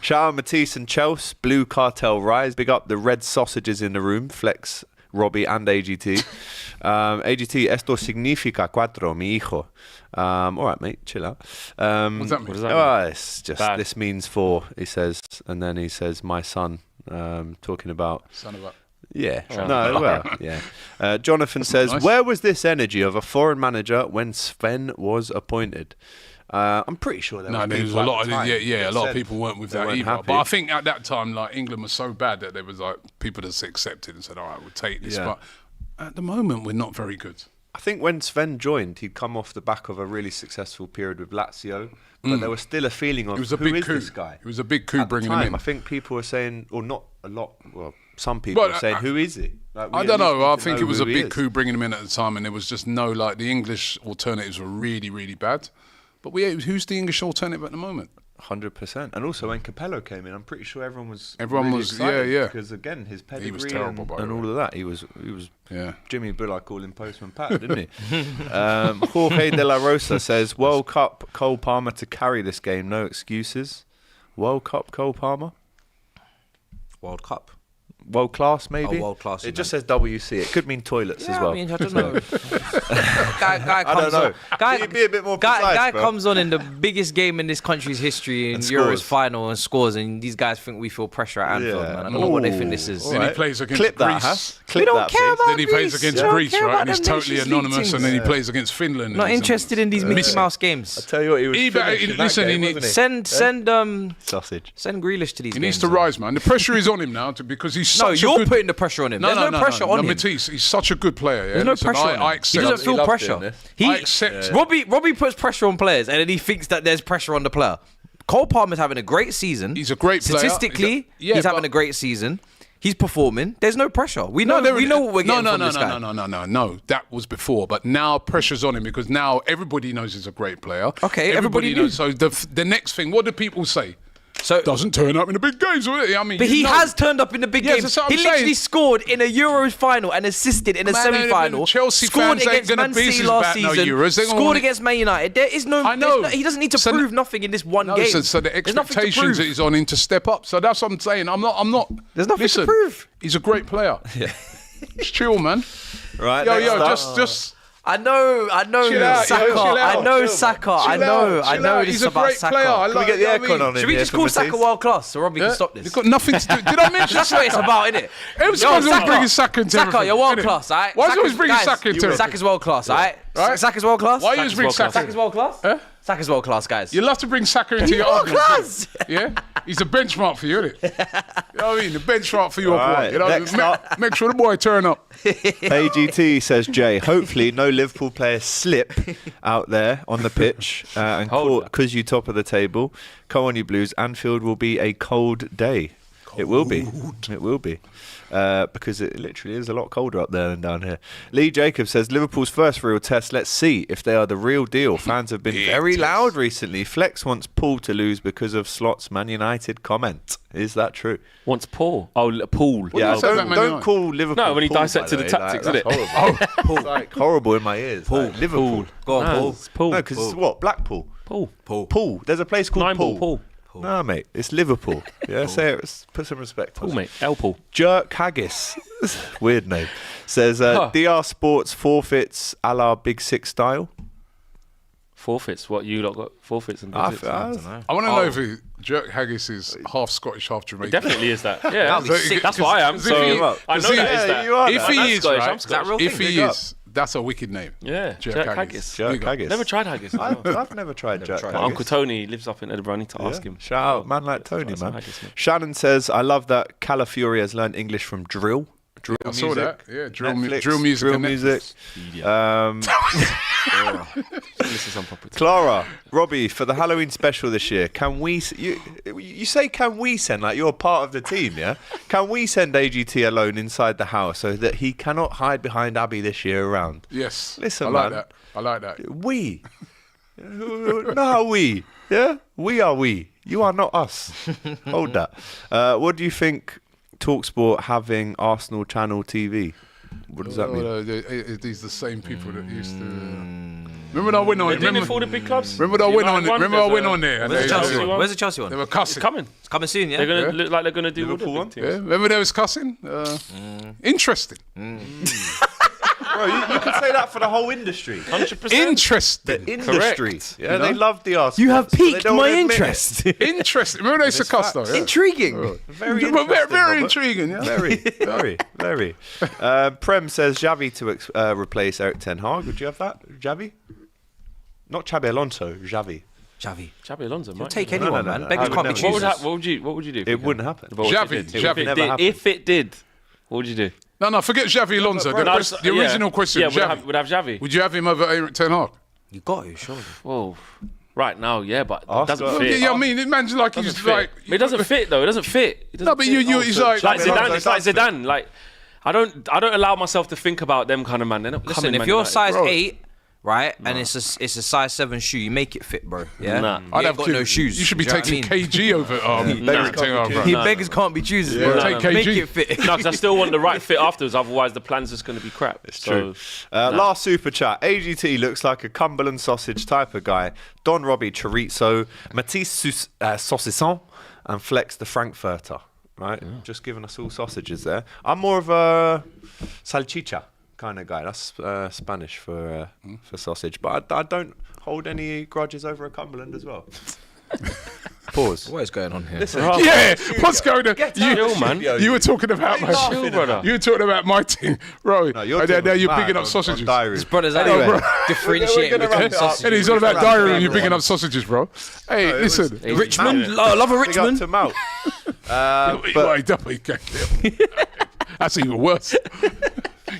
Shout out Matisse and Chelsea. Blue Cartel rise. Big up the red sausages in the room. Flex, Robbie and AGT. AGT, esto significa cuatro, mi hijo. All right, mate, chill out. What does that mean? It's just, this means 4, he says. And then he says, my son, talking about... Son of a... Yeah, yeah. Jonathan says, nice. Where was this energy of a foreign manager when Sven was appointed? I'm pretty sure there was a lot of a lot of people weren't with that either. Happy. But I think at that time, like England was so bad that there was like people that accepted and said, "All right, we'll take this." Yeah. But at the moment, we're not very good. I think when Sven joined, he'd come off the back of a really successful period with Lazio, but there was still a feeling of who is this guy? It was a big coup bringing him in. I think people were saying, or not a lot. Well, some people were saying, "Who is he?" Like, I don't know. I think it was a big coup bringing him in at the time, and there was just no the English alternatives were really, really bad. But who's the English alternative at the moment? 100%. And also when Capello came in, I'm pretty sure everyone was excited, yeah. Because again, his pedigree he was terrible, and all of that. He was Jimmy Bullard called him Postman Pat, didn't he? Jorge de la Rosa says, World Cup Cole Palmer to carry this game, no excuses. World Cup Cole Palmer? World Cup. World class, maybe? Oh, world class. It just says WC. It could mean toilets as well. I mean, I don't know. guy comes on. Can you be a bit more precise, guy bro? comes on in the biggest game in this country's history in Euros final and scores, and these guys think we feel pressure at Anfield, man. I don't know what they think this is. Then he plays against Greece. We don't care about Then he plays against Greece, right? And he's totally anonymous, and then he plays against Finland. Not interested in these Mickey Mouse games. I tell you what, he was listen, he needs send sausage. Send Grealish to these games. He needs to rise, man. The pressure is on him now because he's such a good... No, you're putting the pressure on him. There's no pressure on him. Matisse, he's such a good player. Yeah? There's no pressure on him. I accept. He doesn't feel pressure. I accept. Robbie puts pressure on players, and then he thinks that there's pressure on the player. Cole Palmer's having a great season. He's a great player. Statistically, he's having a great season. He's performing. There's no pressure. We know what we're getting from this guy. No. That was before, but now pressure's on him because now everybody knows he's a great player. Okay, everybody knows. So the next thing, what do people say? So doesn't turn up in the big games, I mean, but he has turned up in the big games. He literally scored in a Euros final and assisted in a semi-final. Chelsea scored fans against Man City last season. Scored against Man United. There is no. He doesn't need to prove nothing in this one game. So the expectations is on him to step up. So that's what I'm saying. I'm not. There's nothing to prove. He's a great player. Yeah. Just chill, man. Right. Just. I know Saka. I know Saka. I know this is about Saka. Can we get the aircon on him? Should we just call Saka world class so Robbie can stop this? It's got nothing to do. Did I mention That's what it's about, innit? Everyone's always bringing Saka into everything. Saka, you're world class, alright? Why is he always bringing Saka into everything? Saka's world class, alright? Saka's world class? Why are you always bringing Saka? Saka's world class? Saka's world class, guys. You love to bring Saka into your argument. Class. Yeah? He's a benchmark for you, isn't it? You know what I mean? The benchmark for your boy. You know, make sure the boy turn up. AGT says, Jay, hopefully no Liverpool players slip out there on the pitch and because you top of the table. Come on, you Blues. Anfield will be a cold day. It will be. It will be. Because it literally is a lot colder up there than down here. Lee Jacobs says, Liverpool's first real test. Let's see if they are the real deal. Fans have been very loud recently. Flex wants Paul to lose because of Slot's Man United comment. Is that true? Wants Paul? Oh, Paul. Yeah, don't call Liverpool. No, when he Paul, dissected the tactics, isn't it? Horrible. It's like horrible in my ears. Paul. Like, Liverpool. Go on, Paul. No, because it's what? Blackpool. Paul. There's a place called Paul. No, mate, it's Liverpool. Yeah, say it. Put some respect on it. Mate. Paul. Jerk Haggis, weird name, says DR Sports forfeits a la Big Six style. forfeits. What you lot got forfeits and I visits? don't know. I want to know if Jerk Haggis is half Scottish, half Jamaican. Definitely is that. Yeah, That'd be sick. that's what I am. So I know that is that. You are If that. he I'm is, Scottish, right? I'm Scottish. If he is, that's a wicked name. Yeah, Jerk Haggis. Jerk Big up. Haggis. Never tried haggis. I've never tried Jerk My Haggis. Uncle Tony lives up in Edinburgh. I need to ask him. Shout out, man like Tony, Try some man. haggis, mate. Shannon says, I love that Calafiori has learned English from drill. Drill I music. saw that. Yeah, drill Netflix, music. Drill on music. This is some proper. Clara, Robbie, for the Halloween special this year, can we? You say can we send, like you're part of the team, yeah? Can we send AGT alone inside the house so that he cannot hide behind Abby this year around? Yes. Listen, I like man. that. I like that. We, no, we, yeah, we are we. You are not us. Hold that. What do you think? TalkSport having Arsenal Channel TV. What does that mean? These the same people that used to. Remember when I went on? They're doing it for all the big clubs. Remember when I went on? Remember I went on there? And Where's the they, Chelsea they, one? Where's the Chelsea they one? were It's cussing. coming. It's coming soon, yeah? They're gonna look like they're gonna do all the Liverpool big teams. Yeah, remember they was cussing? Interesting. Bro, you could say that for the whole industry. 100%. Interesting. Industry. Correct. Yeah, You know? they love the Arsenal. You have but they piqued don't my admit it. interest. Interesting. Remember they used to cuss though? Yeah? Intriguing. Very But interesting. very Robert. intriguing. Yeah. Very. Prem says Xavi to replace Eric Ten Hag. Would you have that, Xavi? Not Xabi Alonso, Xavi. Xavi. Xabi Alonso, might. Take No, anyone, no, man. no. Beggars I would can't be never- choosers. What would you do? It wouldn't happen. Xavi If it did, what would you do? No, forget Xavi Alonso. No, The original question. Yeah, Xavi. would have Xavi. Would you have him over Eric Ten Hag? You got to, surely. Whoa. Right now, yeah, but it Ask doesn't her. fit. Yeah, I mean, it man's like he's Doesn't like. fit. It doesn't fit though. It doesn't fit. It doesn't No, but fit. he's like. Like Xabi Zidane. Alonso It's like does fit. Zidane. Like I don't allow myself to think about them kind of man. They're not Listen, coming, if Man you're United. size Bro. 8, right, and it's a size 7 shoe, you make it fit, bro. Yeah? Nah. You I'd ain't have got to- no shoes. You should be Do you know taking what I mean? KG over Eric Ten Hag, bro. You No, beggars can't be choosers, Yeah, bro. take Make KG. it fit. No, because I still want the right fit afterwards. Otherwise, the plan's just going to be crap. It's True. Last super chat. AGT looks like a Cumberland sausage type of guy. Don Robbie chorizo, Matisse saucisson, and Flex the Frankfurter. Right, just giving us all sausages there. I'm more of a salchicha kind of guy. That's Spanish for sausage. But I don't hold any grudges over a Cumberland as well. Pause. What is going on here? Listen, Yeah, what's going on? Chill, man. You were talking about my Chill, brother. You were talking about my team, bro. No, you're And talking now you're mad bigging up on sausages. diary. His brother's out Anyway. there differentiating We're gonna between wrap it up. sausages. And he's on about Round diary to and you're bigging everyone. up sausages, bro. Hey, listen. Richmond, love a Big up Richmond. to Mount. But that's even worse.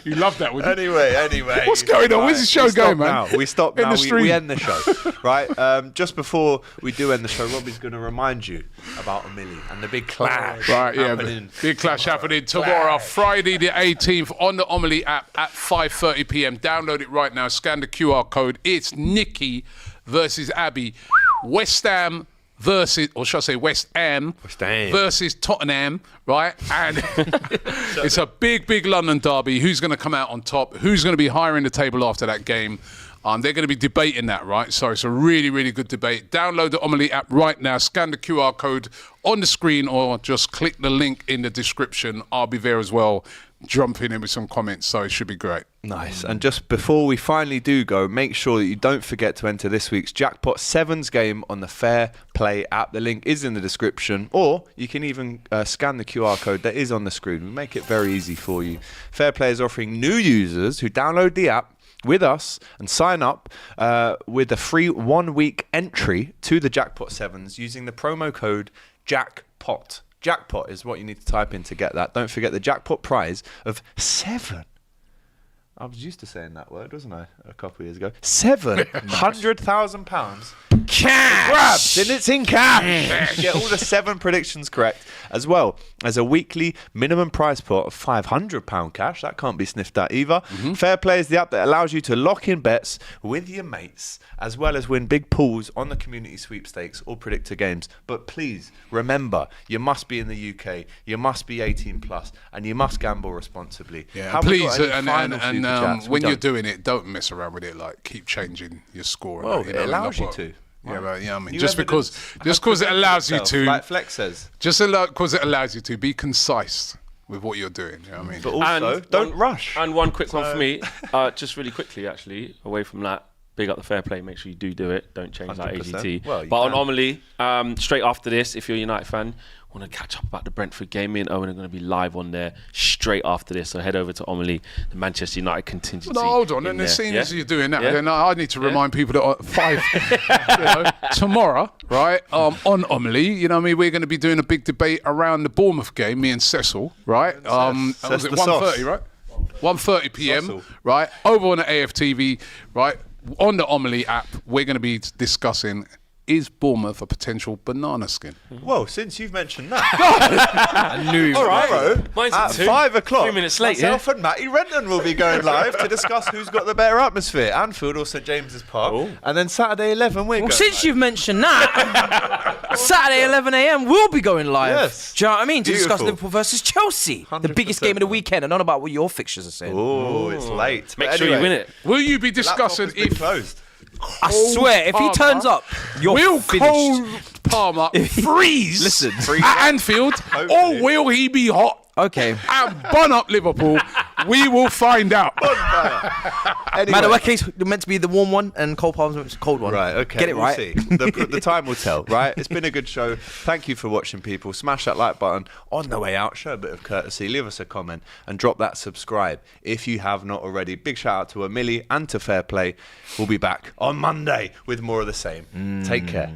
You love that, wouldn't you? Anyway. What's going on? Where's the show we stop going, man? now. We stop In now. the stream. We end the show, right? Just before we do end the show, Robbie's going to remind you about Omili and the big clash. Right, yeah. happening. Big clash happening tomorrow, Friday the 18th, on the Omili app at 5:30 p.m. Download it right now. Scan the QR code. It's Nicky versus Abby. West Ham versus, or should I say West Ham Ham. versus Tottenham, right? And it's a big London derby. Who's going to come out on top? Who's going to be higher in the table after that game? They're going to be debating that, right? So it's a really good debate. Download the Omili app right now. Scan the QR code on the screen or just click the link in the description. I'll be there as well, jumping in with some comments. So it should be great. Nice. And just before we finally do go, make sure that you don't forget to enter this week's Jackpot Sevens game on the FairPlay app. The link is in the description, or you can even scan the QR code that is on the screen. We make it very easy for you. FairPlay is offering new users who download the app with us and sign up with a free 1-week entry to the Jackpot Sevens using the promo code JACKPOT. Jackpot is what you need to type in to get that. Don't forget the jackpot prize of 7. I was used to saying that word, wasn't I, a couple of years ago? £700,000 cash grabs, and it's in cash. Get all the 7 predictions correct, as well as a weekly minimum prize pot of £500 cash. That can't be sniffed at either. Fair Play is the app that allows you to lock in bets with your mates, as well as win big pools on the community sweepstakes or predictor games. But please remember, you must be in the UK, you must be 18 plus, and you must gamble responsibly. Yeah, Have we please, got any final super chats? when We you're don't. doing it, don't mess around with it. Like, keep changing your score. and Well, that, it know, allows you like, to. Yeah, but I mean, New just because evidence it allows you yourself, to, like Flex says. because it allows you to be concise with what you're doing. You know what I mean? But also, don't rush. And one quick one for me, just really quickly, actually, away from that. big up the fair play. Make sure you do it. Don't change that 100%. AGT. Well, you but on can. Omili, straight after this, if you're a United fan, want to catch up about the Brentford game, me and Owen are going to be live on there straight after this. So head over to Omili, the Manchester United contingency. No, hold on. And as soon as you're doing that, then I need to remind people that at 5 tomorrow, right, on Omili, you know what I mean, we're going to be doing a big debate around the Bournemouth game, me and Cecil, right? Was it 1:30, right? 1:30 p.m., Cecil. right? Over on the AFTV, right? On the Omili app, we're going to be discussing, is Bournemouth a potential banana skin? Well, since you've mentioned that, I knew. all right, Mine's at at 2. 5 o'clock, 3 minutes late, myself and Matty Renton will be going live to discuss who's got the better atmosphere, Anfield or St James's Park. Oh. And then Saturday 11, we're going Since live. you've mentioned that, Saturday 11 a.m. we'll be going live. Yes. Do you know what I mean? To discuss Beautiful. Liverpool versus Chelsea, the biggest 100%, game of the man. weekend. And not about what your fixtures are saying. Oh, it's late. Make But sure you anyway, win it. Will you be laptop discussing has been if closed. I swear, if he turns up, you're will finished. Cole Palmer freeze Listen. at Anfield, or will he be hot Okay. and bun up Liverpool? We will find out. Anyway, Madueke's meant to be the warm one, and Cole Palmer's meant to be the cold one. Right, okay. Get it we'll right. See. The time will tell, right? It's been a good show. Thank you for watching, people. Smash that like button on the way out. Show a bit of courtesy. Leave us a comment and drop that subscribe if you have not already. Big shout out to Omili and to FairPlay. We'll be back on Monday with more of the same. Take care.